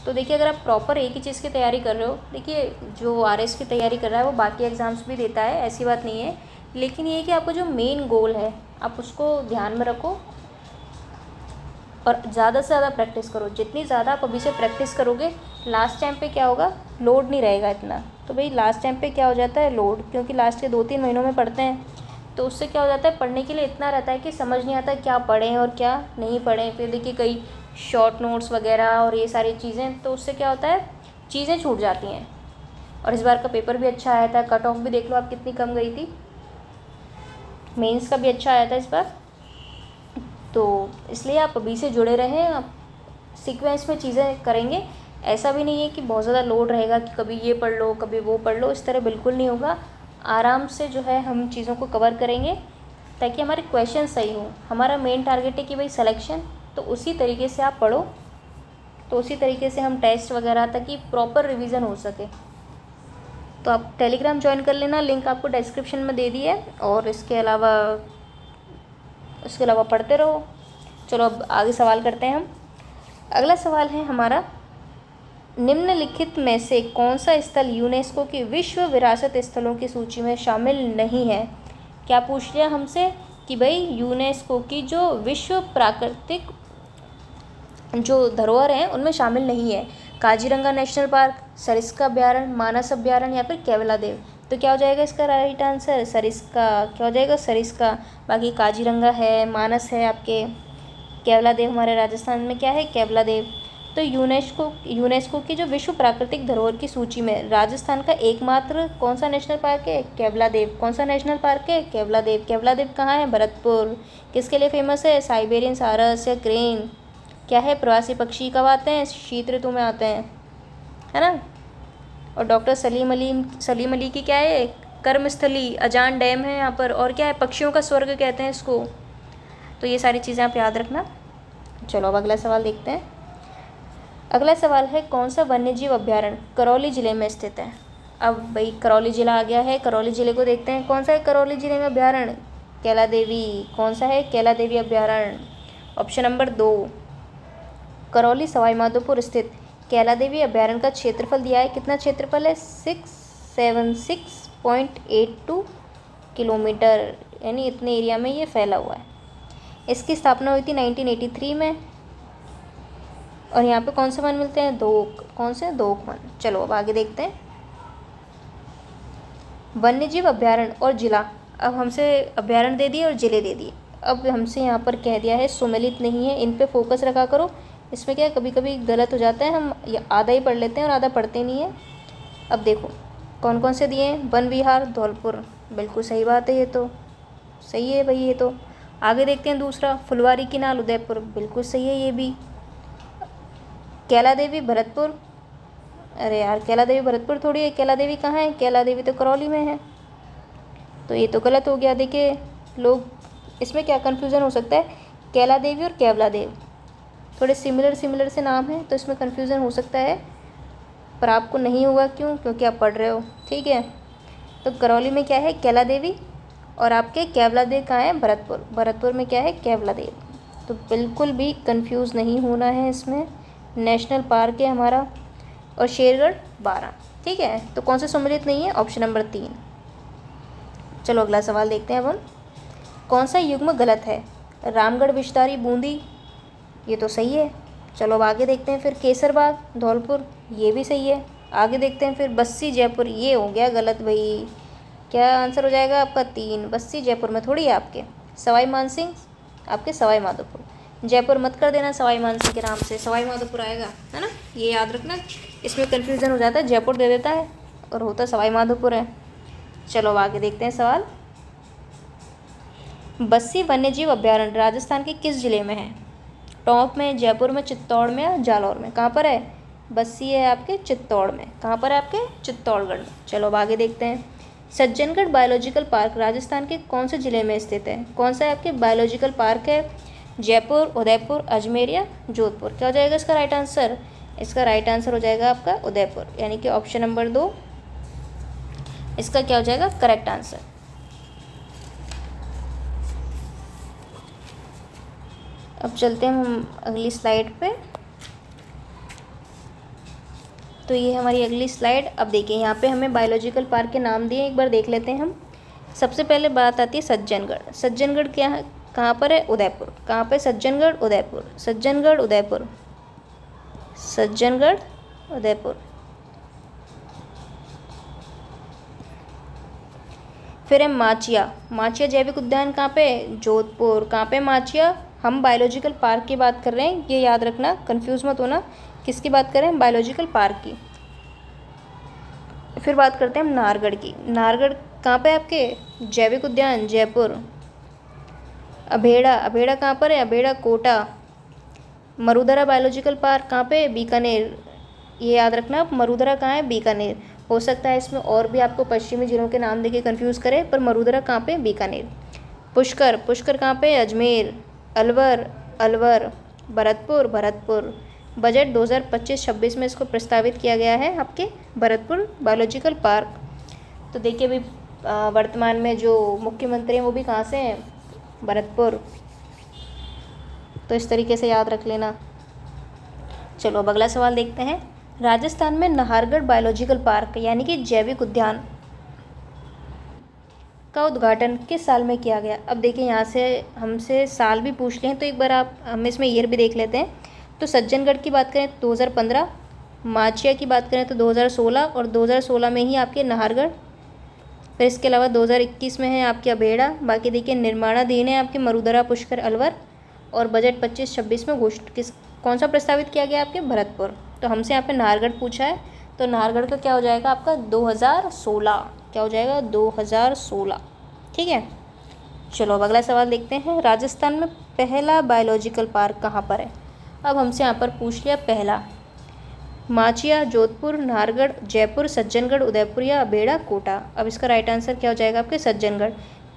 तो देखिए, अगर आप प्रॉपर एक ही चीज़ की तैयारी कर रहे हो, देखिए जो आरएस की तैयारी कर रहा है वो बाकी एग्ज़ाम्स भी देता है, ऐसी बात नहीं है, लेकिन ये है कि आपका जो मेन गोल है आप उसको ध्यान में रखो और ज़्यादा से ज़्यादा प्रैक्टिस करो। जितनी ज़्यादा आप अभी से प्रैक्टिस करोगे, लास्ट टाइम पे क्या होगा, लोड नहीं रहेगा इतना। तो भाई लास्ट टाइम पे क्या हो जाता है, लोड, क्योंकि लास्ट के 2-3 महीनों में पढ़ते हैं, तो उससे क्या हो जाता है, पढ़ने के लिए इतना रहता है कि समझ नहीं आता क्या पढ़ें और क्या नहीं पढ़ें। फिर देखिए कई शॉर्ट नोट्स वगैरह और ये सारी चीज़ें, तो उससे क्या होता है, चीज़ें छूट जाती हैं। और इस बार का पेपर भी अच्छा आया था, कट ऑफ भी देख लो आप कितनी कम गई थी, मेंस का भी अच्छा आया था इस बार। तो इसलिए आप अभी से जुड़े रहें, आप सीक्वेंस में चीज़ें करेंगे। ऐसा भी नहीं है कि बहुत ज़्यादा लोड रहेगा कि कभी ये पढ़ लो कभी वो पढ़ लो, इस तरह बिल्कुल नहीं होगा। आराम से जो है हम चीज़ों को कवर करेंगे ताकि हमारे क्वेश्चन सही हों। हमारा मेन टारगेट है कि भाई सिलेक्शन, तो उसी तरीके से आप पढ़ो, तो उसी तरीके से हम टेस्ट वगैरह ताकि प्रॉपर रिवीजन हो सके। तो आप टेलीग्राम ज्वाइन कर लेना, लिंक आपको डिस्क्रिप्शन में दे दी है। और इसके अलावा पढ़ते रहो। चलो अब आगे सवाल करते हैं हम। अगला सवाल है हमारा, निम्नलिखित में से कौन सा स्थल यूनेस्को की विश्व विरासत स्थलों की सूची में शामिल नहीं है। क्या पूछ लिया हमसे कि भाई यूनेस्को की जो विश्व प्राकृतिक जो धरोहर हैं उनमें शामिल नहीं है। काजीरंगा नेशनल पार्क, सरिस्का अभ्यारण्य, मानस अभ्यारण्य या फिर केवलादेव। तो क्या हो जाएगा इसका राइट आंसर, सरिस्का। क्या हो जाएगा, सरिस्का। बाकी काजीरंगा है, मानस है आपके, केवलादेव हमारे राजस्थान में क्या है, केवलादेव। तो यूनेस्को की जो विश्व प्राकृतिक धरोहर की सूची में राजस्थान का एकमात्र कौन सा नेशनल पार्क है, केवलादेव। कौन सा नेशनल पार्क है, केवलादेव। केवलादेव कहाँ है, भरतपुर। किसके लिए फेमस है, साइबेरियन सारस या क्रेन। क्या है, प्रवासी पक्षी कब आते हैं, शीत ऋतु में आते हैं, है ना। और डॉक्टर सलीम अली की क्या है, कर्मस्थली अजान डैम है यहाँ पर, और क्या है, पक्षियों का स्वर्ग कहते हैं इसको। तो ये सारी चीज़ें आप याद रखना। चलो अब अगला सवाल देखते हैं। अगला सवाल है, कौन सा वन्यजीव अभ्यारण्य करौली ज़िले में स्थित है। अब भाई करौली ज़िला आ गया है, करौली ज़िले को देखते हैं। कौन सा है करौली ज़िले में अभ्यारण्य, कैला देवी। कौन सा है, कैला देवी अभ्यारण्य। ऑप्शन नंबर 2, करौली सवाईमाधोपुर स्थित कैला देवी अभ्यारण्य का क्षेत्रफल दिया है, कितना क्षेत्रफल है, 676.82 किलोमीटर, यानी इतने एरिया में ये फैला हुआ है। इसकी स्थापना हुई थी 1983 में। और यहाँ पे कौन से वन मिलते हैं, दो, कौन से, दो वन। चलो अब आगे देखते हैं। वन्यजीव अभ्यारण्य और जिला, अब हमसे अभ्यारण्य दे दिए और जिले दे दिए। अब हमसे यहाँ पर कह दिया है सुमेलित नहीं है, इन पे फोकस रखा करो। इसमें क्या है, कभी कभी गलत हो जाता है, हम आधा ही पढ़ लेते हैं और आधा पढ़ते नहीं है। अब देखो कौन कौन से दिए हैं, वन विहार धौलपुर, बिल्कुल सही बात है, ये तो सही है भाई ये तो। आगे देखते हैं दूसरा, फुलवारी किनाल उदयपुर, बिल्कुल सही है ये भी। कैला देवी भरतपुर, अरे यार कैला देवी भरतपुर थोड़ी है, कैला देवी कहाँ है, कैला देवी तो करौली में है, तो ये तो गलत हो गया। देखिए लोग इसमें क्या कन्फ्यूज़न हो सकता है, कैला देवी और केवला देव थोड़े सिमिलर से नाम हैं, तो इसमें कन्फ्यूज़न हो सकता है, पर आपको नहीं होगा। क्यों, क्योंकि आप पढ़ रहे हो, ठीक है। तो करौली में क्या है, कैला देवी, और आपके केवला देव कहाँ है, भरतपुर। भरतपुर में क्या है, केवला देव। तो बिल्कुल भी कंफ्यूज नहीं होना है इसमें। नेशनल पार्क है हमारा, और शेरगढ़ 12, ठीक है। तो कौन सा सम्मिलित नहीं है, ऑप्शन नंबर 3। चलो अगला सवाल देखते हैं अब हम। कौन सा युग्म गलत है, रामगढ़ विस्तारी बूंदी, ये तो सही है। चलो अब आगे देखते हैं। फिर केसरबाग धौलपुर, ये भी सही है। आगे देखते हैं फिर बस्सी जयपुर, ये हो गया गलत भाई। क्या आंसर हो जाएगा आपका, 3। बस्सी जयपुर में थोड़ी है आपके। सवाई मानसिंह आपके सवाई माधोपुर, जयपुर मत कर देना सवाई मानसिंह के नाम से, सवाई माधोपुर आएगा, है ना, ये याद रखना। इसमें कन्फ्यूज़न हो जाता है, जयपुर दे देता है और होता सवाई माधोपुर है। चलो अब आगे देखते हैं सवाल। बस्सी वन्यजीव अभ्यारण्य राजस्थान के किस जिले में है, टोंक में, जयपुर में, चित्तौड़ में या जालौर में। कहाँ पर है, बस्सी है आपके चित्तौड़ में। कहाँ पर है आपके, चित्तौड़गढ़ में। चलो अब आगे देखते हैं। सज्जनगढ़ बायोलॉजिकल पार्क राजस्थान के कौन से ज़िले में स्थित है। कौन सा है आपके बायोलॉजिकल पार्क है, जयपुर, उदयपुर, अजमेर या जोधपुर। क्या हो जाएगा इसका राइट आंसर, इसका राइट आंसर हो जाएगा आपका उदयपुर, यानी कि ऑप्शन नंबर 2 इसका क्या हो जाएगा करेक्ट आंसर। अब चलते हैं हम अगली स्लाइड पे। तो ये हमारी अगली स्लाइड। अब देखिए यहाँ पे हमें बायोलॉजिकल पार्क के नाम दिए, एक बार देख लेते हैं हम। सबसे पहले बात आती है सज्जनगढ़। सज्जनगढ़ क्या है, कहाँ पर है, उदयपुर। कहाँ पे, सज्जनगढ़ उदयपुर, सज्जनगढ़ उदयपुर, सज्जनगढ़ उदयपुर। फिर है माचिया। माचिया जैविक उद्यान कहाँ पे, जोधपुर। कहाँ पे माचिया, हम बायोलॉजिकल पार्क की बात कर रहे हैं, ये याद रखना, कंफ्यूज मत होना। किसकी बात कर रहे हैं, बायोलॉजिकल पार्क की। फिर बात करते हैं हम नाहरगढ़ की। नाहरगढ़ कहाँ पे आपके, जैविक उद्यान जयपुर। अभेड़ा, अभेड़ा कहाँ पर है, अभेड़ा कोटा। मरुधरा बायोलॉजिकल पार्क कहाँ पे, बीकानेर। ये याद रखना आप, मरुधरा कहाँ है, बीकानेर। हो सकता है इसमें और भी आपको पश्चिमी जिलों के नाम देके कंफ्यूज करे, पर मरुधरा कहाँ पे, बीकानेर। पुष्कर, पुष्कर कहाँ पे, अजमेर। अलवर, अलवर। भरतपुर, भरतपुर। बजट 2025-26 में इसको प्रस्तावित किया गया है आपके भरतपुर बायोलॉजिकल पार्क। तो देखिए अभी वर्तमान में जो मुख्यमंत्री हैं वो भी कहाँ से हैं, भरतपुर। तो इस तरीके से याद रख लेना। चलो अब अगला सवाल देखते हैं। राजस्थान में नाहरगढ़ बायोलॉजिकल पार्क यानी कि जैविक उद्यान का उद्घाटन किस साल में किया गया। अब देखिए यहाँ से हमसे साल भी पूछ लें तो एक बार हम इसमें ईयर भी देख लेते हैं। तो सज्जनगढ़ की बात करें तो 2015, माचिया की बात करें तो 2016, और 2016 में ही आपके नाहरगढ़। फिर इसके अलावा 2021 में है आपके अभेड़ा। बाकी देखिए निर्माणाधीन है आपके मरुधरा, पुष्कर, अलवर। और बजट 25-26 में कौन सा प्रस्तावित किया गया आपके, भरतपुर। तो हमसे यहाँ पे नाहरगढ़ पूछा है, तो नाहरगढ़ का क्या हो जाएगा आपका 2016। क्या हो जाएगा 2016, ठीक है। चलो अब अगला सवाल देखते हैं। राजस्थान में पहला बायोलॉजिकल पार्क कहाँ पर है। अब हमसे यहाँ पर पूछ लिया पहला, माचिया, जोधपुर, नाहरगढ़, जयपुर, सज्जनगढ़, उदयपुर या अभेड़ा, कोटा। अब इसका राइट आंसर क्या हो जाएगा आपके, सज्जनगढ़।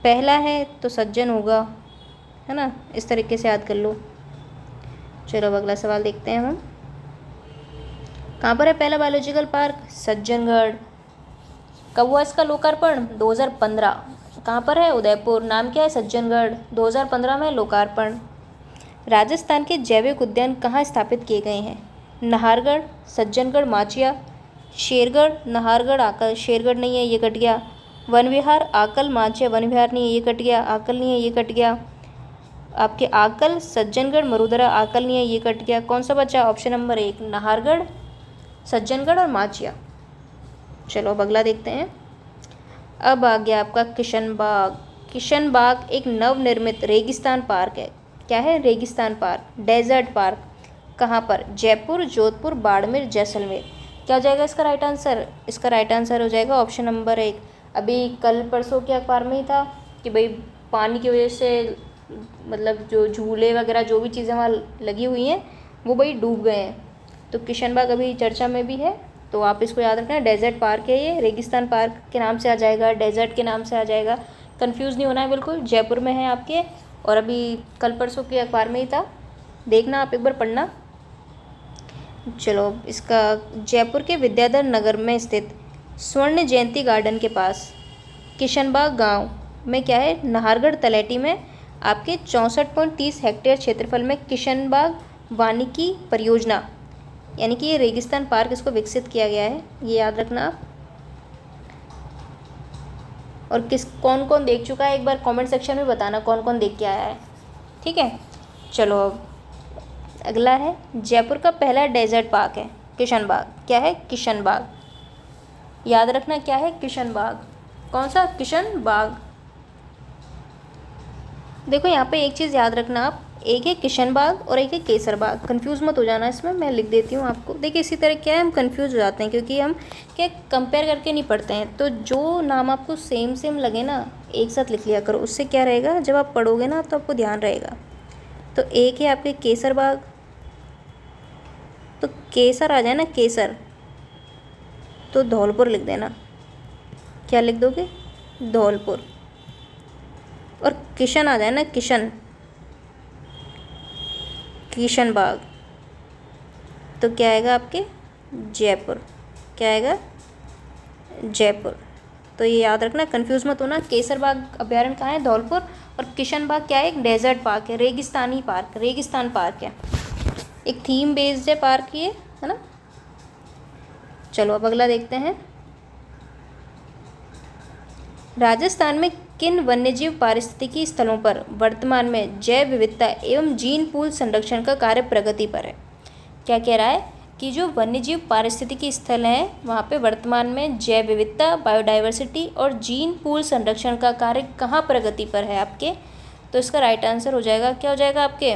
पहला है तो सज्जन होगा, है ना, इस तरीके से याद कर लो। चलो अब अगला सवाल देखते हैं हम। कहाँ पर है पहला बायोलॉजिकल पार्क, सज्जनगढ़। कब हुआ इसका लोकार्पण, 2015। कहाँ पर है, उदयपुर। नाम क्या है, सज्जनगढ़। 2015 में लोकार्पण। राजस्थान के जैविक उद्यान कहाँ स्थापित किए गए हैं, नाहरगढ़, सज्जनगढ़, माचिया, शेरगढ़, नाहरगढ़, आकल। शेरगढ़ नहीं है, ये कट गया। वन विहार, आकल, माचिया, वन विहार नहीं है, ये कट गया। आकल नहीं है, ये कट गया। आपके आकल, सज्जनगढ़, मरुधरा, आकल नहीं है, ये कट गया। कौन सा बचा, ऑप्शन नंबर 1 नाहरगढ़, सज्जनगढ़ और माचिया। चलो अब अगला देखते हैं। अब आ गया आपका किशनबाग। किशनबाग एक नवनिर्मित रेगिस्तान पार्क है। क्या है, रेगिस्तान पार्क, डेजर्ट पार्क। कहाँ पर, जयपुर, जोधपुर, बाड़मेर, जैसलमेर। क्या हो जाएगा इसका राइट आंसर, इसका राइट आंसर हो जाएगा ऑप्शन नंबर 1। अभी कल परसों के अखबार में ही था कि भाई पानी की वजह से मतलब जो झूले वगैरह जो भी चीज़ें वहाँ लगी हुई हैं वो भाई डूब गए हैं। तो किशनबाग अभी चर्चा में भी है, तो आप इसको याद रखना। डेजर्ट पार्क है ये, रेगिस्तान पार्क के नाम से आ जाएगा, डेजर्ट के नाम से आ जाएगा, कंफ्यूज नहीं होना है बिल्कुल। जयपुर में है आपके, और अभी कल परसों के अखबार में ही था, देखना आप एक बार पढ़ना। चलो इसका जयपुर के विद्याधर नगर में स्थित स्वर्ण जयंती गार्डन के पास किशनबाग गांव में क्या है, नाहरगढ़ तलैटी में आपके 64.30 हेक्टेयर क्षेत्रफल में किशनबाग वानिकी परियोजना यानी कि ये रेगिस्तान पार्क इसको विकसित किया गया है, ये याद रखना आप। और कौन कौन देख चुका है एक बार कमेंट सेक्शन में बताना, कौन कौन देख के आया है, ठीक है। चलो अब अगला है, जयपुर का पहला डेजर्ट पार्क है किशनबाग। क्या है, किशनबाग, याद रखना क्या है, किशनबाग। कौन सा, किशनबाग। देखो यहाँ पे एक चीज़ याद रखना आप, एक है किशनबाग और एक है केसरबाग, कंफ्यूज मत हो जाना इसमें, मैं लिख देती हूँ आपको। देखिए इसी तरह क्या है, हम कंफ्यूज हो जाते हैं क्योंकि हम क्या कंपेयर करके नहीं पढ़ते हैं। तो जो नाम आपको सेम सेम लगे ना, एक साथ लिख लिया करो, उससे क्या रहेगा, जब आप पढ़ोगे ना तो आपको ध्यान रहेगा। तो एक है आपके केसरबाग, तो केसर आ जाए ना, केसर, तो धौलपुर लिख देना। क्या लिख दोगे, धौलपुर। और किशन आ जाए ना, किशन, किशनबाग। तो क्या आएगा आपके जयपुर, क्या आएगा जयपुर। तो ये याद रखना, कंफ्यूज मत होना। केसर बाग अभ्यारण्य कहाँ है, धौलपुर। और किशन बाग क्या है, एक डेजर्ट पार्क है, रेगिस्तानी पार्क, रेगिस्तान पार्क है, एक थीम बेस्ड है पार्क ये, है ना। चलो अब अगला देखते हैं। राजस्थान में किन वन्यजीव पारिस्थितिकी स्थलों पर वर्तमान में जैव विविधता एवं जीन पूल संरक्षण का कार्य प्रगति पर है। क्या कह रहा है कि जो वन्यजीव पारिस्थितिकी स्थल हैं वहाँ पे वर्तमान में जैव विविधता, बायोडाइवर्सिटी और जीन पूल संरक्षण का कार्य कहाँ प्रगति पर है आपके। तो इसका राइट आंसर हो जाएगा, क्या हो जाएगा आपके,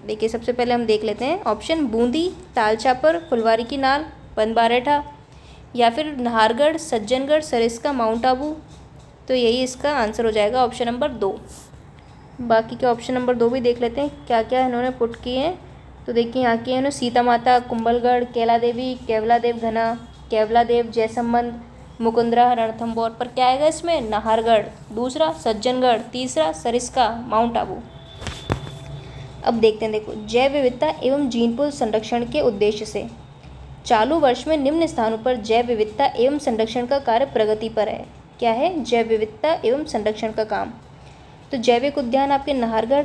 देखिए सबसे पहले हम देख लेते हैं ऑप्शन, बूंदी, तालछापर, फुलवारी की नाल, बनबारेठा, या फिर नाहरगढ़, सज्जनगढ़, सरिस्का, माउंट आबू। तो यही इसका आंसर हो जाएगा ऑप्शन नंबर 2। बाकी के ऑप्शन नंबर 2 भी देख लेते हैं क्या क्या इन्होंने पुट किए हैं। तो देखिए यहाँ की है सीता माता, कुंभलगढ़, कैला देवी, केवला देव घना, केवला देव, जयसंबंध, मुकुंदरा, रणथंभौर। पर क्या आएगा इसमें, नाहरगढ़, दूसरा सज्जनगढ़, तीसरा सरिस्का, माउंट आबू। अब देखते हैं, देखो जैव विविधता एवं जीनपूल संरक्षण के उद्देश्य से चालू वर्ष में निम्न स्थानों पर जैव विविधता एवं संरक्षण का कार्य प्रगति पर है। क्या है, जैव विविधता एवं संरक्षण का काम। तो जैविक उद्यान आपके नाहरगढ़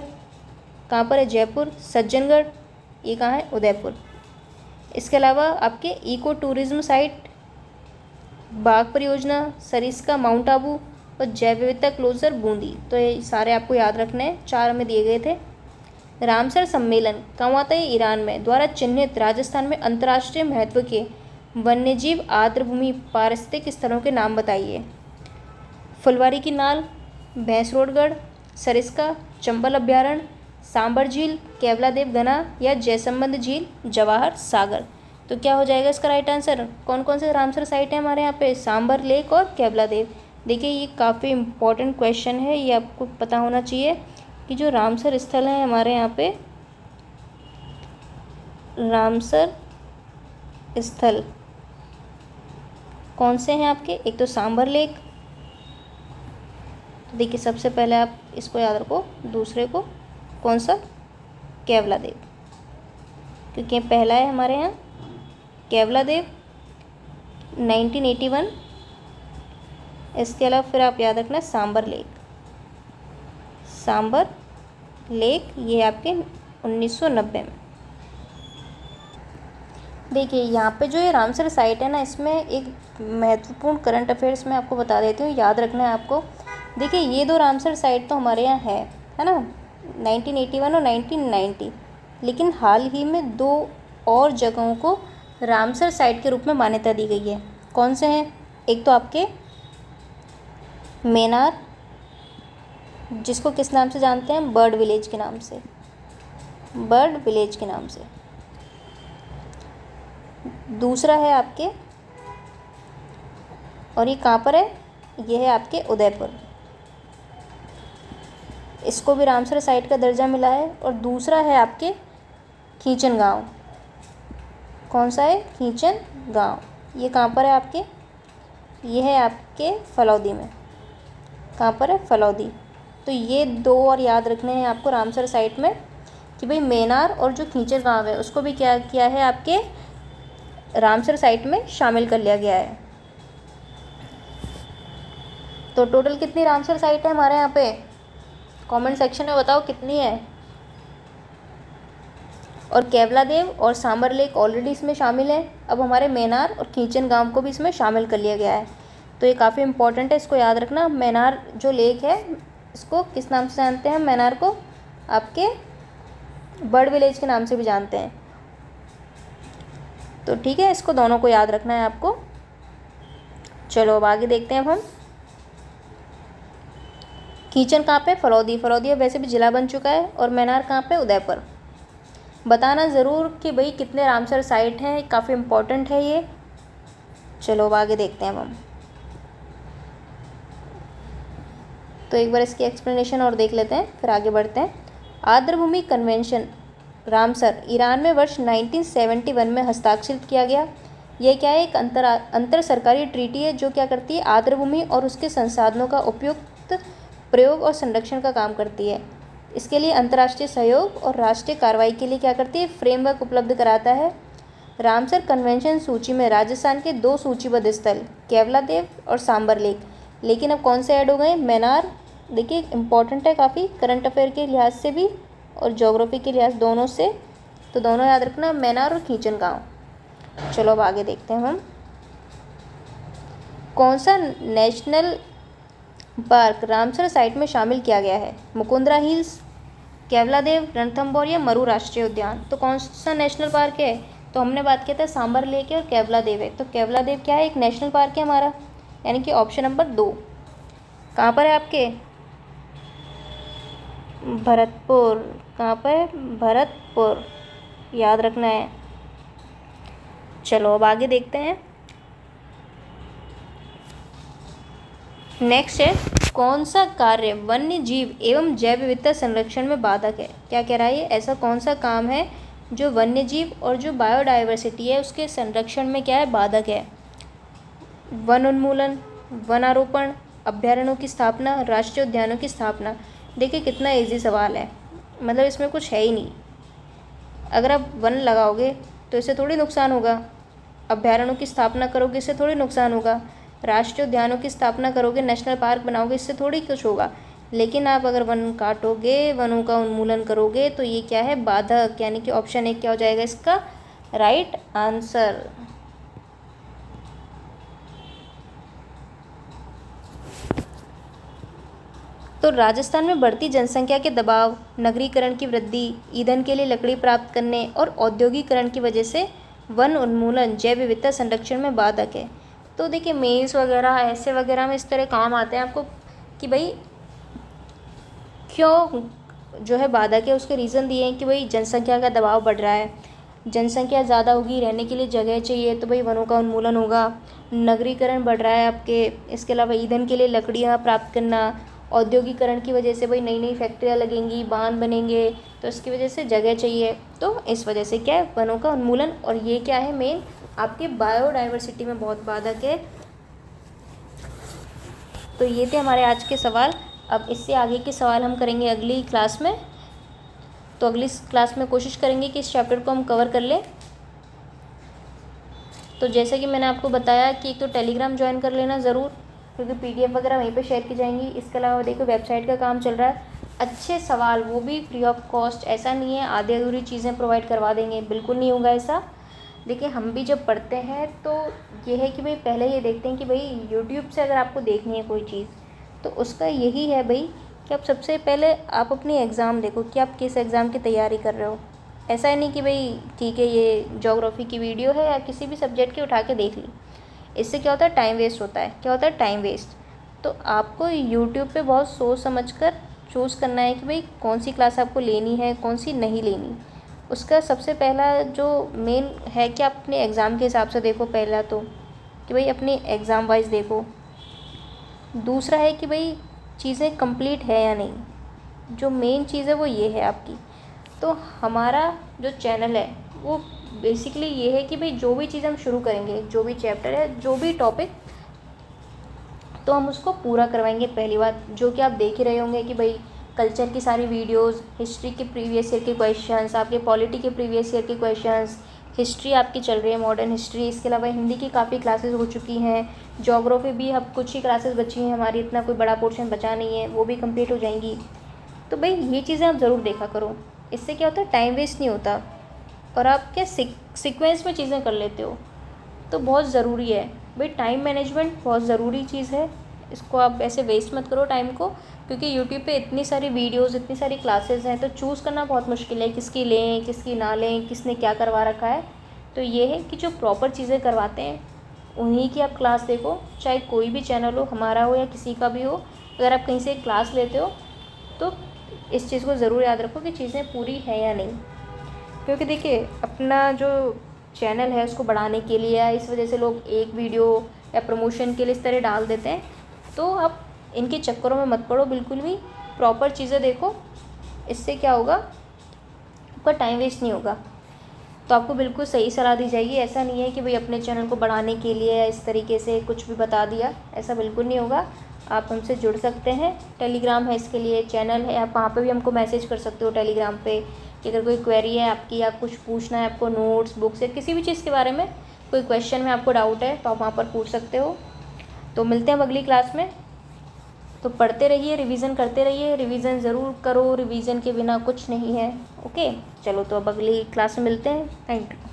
कहाँ पर है, जयपुर, सज्जनगढ़ ये कहाँ है, उदयपुर। इसके अलावा आपके इको टूरिज्म साइट, बाघ परियोजना, सरिस्का, माउंट आबू और जैव विविधता क्लोजर बूंदी। तो ये सारे आपको याद रखने हैं, 4 हमें दिए गए थे। रामसर सम्मेलन कहाँ हुआ था, ये ईरान में, द्वारा चिन्हित राजस्थान में अंतर्राष्ट्रीय महत्व के वन्यजीव आर्द्रभूमि पारिस्थितिक स्थलों के नाम बताइए। फुलवारी की नाल, भैंसरोडगढ़, सरिस्का, चंबल अभ्यारण्य, सांबर झील, केवला देव घना या जयसंबंध झील, जवाहर सागर। तो क्या हो जाएगा इसका राइट आंसर। कौन कौन से रामसर साइट है हमारे यहाँ पे, सांबर लेक और केवला देव। देखिए ये काफ़ी इम्पोर्टेंट क्वेश्चन है, ये आपको पता होना चाहिए कि जो रामसर स्थल हैं हमारे यहाँ पे, रामसर स्थल कौन से हैं आपके, एक तो सांबर लेक, तो देखिए सबसे पहले आप इसको याद रखो, दूसरे को कौन सा, केवला देव, क्योंकि ये पहला है हमारे यहाँ केवला देव 1981। इसके अलावा फिर आप याद रखना सांबर लेक, सांबर लेक ये आपके 1990 में। देखिए यहाँ पे जो ये रामसर साइट है ना, इसमें एक महत्वपूर्ण करंट अफेयर्स मैं आपको बता देती हूँ, याद रखना है आपको। देखिए ये 2 रामसर साइट तो हमारे यहाँ है ना, 1981 और 1990, लेकिन हाल ही में 2 और जगहों को रामसर साइट के रूप में मान्यता दी गई है। कौन से हैं, एक तो आपके मेनार, जिसको किस नाम से जानते हैं, बर्ड विलेज के नाम से, बर्ड विलेज के नाम से। दूसरा है आपके, और ये कहाँ पर है, ये है आपके उदयपुर, इसको भी रामसर साइट का दर्जा मिला है। और दूसरा है आपके खींचन गांव, कौन सा है, खींचन गांव, ये कहाँ पर है आपके, ये है आपके फलौदी में, कहाँ पर है, फलौदी। तो ये 2 और याद रखने हैं आपको रामसर साइट में, कि भाई मेनार और जो खींचन गांव है उसको भी क्या किया है आपके रामसर साइट में शामिल कर लिया गया है। तो टोटल कितनी रामसर साइट है हमारे यहाँ पे, कमेंट सेक्शन में बताओ कितनी है। और केवला देव और सांबर लेक ऑलरेडी इसमें शामिल है, अब हमारे मेनार और खींचन गांव को भी इसमें शामिल कर लिया गया है। तो ये काफ़ी इंपॉर्टेंट है, इसको याद रखना। मेनार जो लेक है इसको किस नाम से जानते हैं, मेनार को आपके बर्ड विलेज के नाम से भी जानते हैं। तो ठीक है, इसको दोनों को याद रखना है आपको। चलो अब आगे देखते हैं अब हम। खींचन कहाँ पे, फलौदी, फलौदी अब वैसे भी ज़िला बन चुका है। और मेनार कहाँ पे, उदयपुर। बताना ज़रूर कि भाई कितने रामसर साइट हैं, काफ़ी इम्पोर्टेंट है ये। चलो अब आगे देखते हैं अब हम। तो एक बार इसकी एक्सप्लेनेशन और देख लेते हैं, फिर आगे बढ़ते हैं। आर्द्रभूमि कन्वेंशन रामसर ईरान में वर्ष 1971 में हस्ताक्षरित किया गया। यह क्या है, एक अंतर सरकारी ट्रीटी है जो क्या करती है, आर्द्रभूमि और उसके संसाधनों का उपयुक्त प्रयोग और संरक्षण का काम करती है। इसके लिए अंतर्राष्ट्रीय सहयोग और राष्ट्रीय कार्रवाई के लिए क्या करती है, फ्रेमवर्क उपलब्ध कराता है। रामसर कन्वेंशन सूची में राजस्थान के 2 सूचीबद्ध स्थल केवलादेव और सांबर लेक, लेकिन अब कौन से ऐड हो गए? मैनार। देखिए इम्पॉर्टेंट है काफ़ी, करंट अफेयर के लिहाज से भी और ज्योग्राफी के लिहाज दोनों से, तो दोनों याद रखना, मैनार और खींचन गाँव। चलो अब आगे देखते हैं हम। कौन सा नेशनल पार्क रामसर साइट में शामिल किया गया है? मुकुंदरा हिल्स, केवलादेव, रणथंभौर या मरु राष्ट्रीय उद्यान। तो कौन सा नेशनल पार्क है? तो हमने बात किया था सांबर लेक है और केवलादेव है। तो केवलादेव क्या है? एक नेशनल पार्क है हमारा, यानी कि ऑप्शन नंबर 2। कहाँ पर है आपके? भरतपुर। कहाँ पर है? भरतपुर, याद रखना है। चलो अब आगे देखते हैं। नेक्स्ट है, कौन सा कार्य वन्य जीव एवं जैव विविधता संरक्षण में बाधक है? क्या कह रहा है ये? ऐसा कौन सा काम है जो वन्य जीव और जो बायोडाइवर्सिटी है उसके संरक्षण में क्या है? बाधक है। वन उन्मूलन, वन आरोपण, अभ्यारण्यों की स्थापना, राष्ट्रीय उद्यानों की स्थापना। देखिए कितना इजी सवाल है, मतलब इसमें कुछ है ही नहीं। अगर आप वन लगाओगे तो इससे थोड़ी नुकसान होगा, अभ्यारण्यों की स्थापना करोगे इससे थोड़ी नुकसान होगा, राष्ट्रीय उद्यानों की स्थापना करोगे, नेशनल पार्क बनाओगे, इससे थोड़ी कुछ होगा। लेकिन आप अगर वन काटोगे, वनों का उन्मूलन करोगे, तो ये क्या है? बाधक। यानी कि ऑप्शन 1 क्या हो जाएगा इसका राइट आंसर। तो राजस्थान में बढ़ती जनसंख्या के दबाव, नगरीकरण की वृद्धि, ईंधन के लिए लकड़ी प्राप्त करने और औद्योगिकरण की वजह से वन उन्मूलन जैव विविधता संरक्षण में बाधक है। तो देखिए मेल्स वगैरह ऐसे वगैरह में इस तरह काम आते हैं आपको कि भाई क्यों जो है बाधक है, उसके रीज़न दिए हैं कि भाई जनसंख्या का दबाव बढ़ रहा है, जनसंख्या ज़्यादा होगी, रहने के लिए जगह चाहिए, तो भाई वनों का उन्मूलन होगा, नगरीकरण बढ़ रहा है आपके, इसके अलावा ईंधन के लिए लकड़ियाँ प्राप्त करना, औद्योगिकरण की वजह से भाई नई नई फैक्ट्रियाँ लगेंगी, बांध बनेंगे, तो इसकी वजह से जगह चाहिए, तो इस वजह से क्या है? वनों का उन्मूलन। और ये क्या है? मेन आपके बायोडाइवर्सिटी में बहुत बाधक है। तो ये थे हमारे आज के सवाल। अब इससे आगे के सवाल हम करेंगे अगली क्लास में। तो अगली क्लास में कोशिश करेंगे कि इस चैप्टर को हम कवर कर लें। तो जैसे कि मैंने आपको बताया कि एक तो टेलीग्राम ज्वाइन कर लेना ज़रूर, क्योंकि PDF वगैरह वहीं पे शेयर की जाएंगी। इसके अलावा देखो वेबसाइट का काम चल रहा है, अच्छे सवाल वो भी फ्री ऑफ कॉस्ट, ऐसा नहीं है आधी अधूरी चीज़ें प्रोवाइड करवा देंगे, बिल्कुल नहीं होगा ऐसा। देखिए हम भी जब पढ़ते हैं तो ये है कि भाई पहले ये देखते हैं कि भाई यूट्यूब से अगर आपको देखनी है कोई चीज़, तो उसका यही है भाई कि आप सबसे पहले आप अपनी एग्ज़ाम देखो कि आप किस एग्ज़ाम की तैयारी कर रहे हो। ऐसा नहीं कि भाई ठीक है ये ज्योग्राफी की वीडियो है या किसी भी सब्जेक्ट की उठा के देख ली, इससे क्या होता है? टाइम वेस्ट होता है। क्या होता है? Time waste. तो आपको यूट्यूब पे बहुत सोच समझ कर चूज़ करना है कि भाई कौन सी क्लास आपको लेनी है, कौन सी नहीं लेनी। उसका सबसे पहला जो मेन है कि आप अपने एग्ज़ाम के हिसाब से देखो, पहला तो कि भाई अपनी एग्ज़ाम वाइज देखो। दूसरा है कि भाई चीज़ें कंप्लीट है या नहीं। जो मेन चीज़ है वो ये है आपकी। तो हमारा जो चैनल है वो बेसिकली ये है कि भाई जो भी चीज़ हम शुरू करेंगे, जो भी चैप्टर है, जो भी टॉपिक, तो हम उसको पूरा करवाएंगे। पहली बात जो कि आप देख ही रहे होंगे कि भाई कल्चर की सारी वीडियोस, हिस्ट्री के प्रीवियस ईयर के क्वेश्चंस, आपके पॉलिटी के प्रीवियस ईयर के क्वेश्चंस, हिस्ट्री आपकी चल रही है, मॉडर्न हिस्ट्री। इसके अलावा हिंदी की काफ़ी क्लासेस हो चुकी हैं, ज्योग्राफी भी अब कुछ ही क्लासेस बची हैं हमारी, इतना कोई बड़ा पोर्शन बचा नहीं है, वो भी कंप्लीट हो जाएंगी। तो भाई ये चीज़ें आप ज़रूर देखा करो, इससे क्या होता है? टाइम वेस्ट नहीं होता और आप क्या सीक्वेंस में चीज़ें कर लेते हो, तो बहुत ज़रूरी है भाई। टाइम मैनेजमेंट बहुत ज़रूरी चीज़ है, इसको आप ऐसे वेस्ट मत करो टाइम को, क्योंकि यूट्यूब पे इतनी सारी वीडियोस, इतनी सारी क्लासेस हैं, तो चूज़ करना बहुत मुश्किल है, किसकी लें किसकी ना लें, किसने क्या करवा रखा है। तो ये है कि जो प्रॉपर चीज़ें करवाते हैं उन्हीं की आप क्लास देखो, चाहे कोई भी चैनल हो, हमारा हो या किसी का भी हो। अगर आप कहीं से क्लास लेते हो तो इस चीज़ को ज़रूर याद रखो कि चीज़ें पूरी हैं या नहीं, क्योंकि देखिए अपना जो चैनल है उसको बढ़ाने के लिए या इस वजह से लोग एक वीडियो या प्रमोशन के लिए इस तरह डाल देते हैं, तो आप इनके चक्करों में मत पड़ो, बिल्कुल भी प्रॉपर चीज़ें देखो। इससे क्या होगा? आपका टाइम वेस्ट नहीं होगा, तो आपको बिल्कुल सही सलाह दी जाएगी। ऐसा नहीं है कि भाई अपने चैनल को बढ़ाने के लिए या इस तरीके से कुछ भी बता दिया, ऐसा बिल्कुल नहीं होगा। आप हमसे जुड़ सकते हैं। टेलीग्राम है इसके लिए, चैनल है, आप वहाँ पे भी हमको मैसेज कर सकते हो टेलीग्राम पे कि अगर कोई क्वेरी है आपकी या कुछ पूछना है आपको, नोट्स, बुक्स या किसी भी चीज़ के बारे में कोई क्वेश्चन में आपको डाउट है तो आप वहाँ पर पूछ सकते हो। तो मिलते हैं अब अगली क्लास में। तो पढ़ते रहिए, रिवीजन करते रहिए, रिवीजन ज़रूर करो, रिवीजन के बिना कुछ नहीं है। ओके, चलो तो अब अगली क्लास में मिलते हैं। Thank you.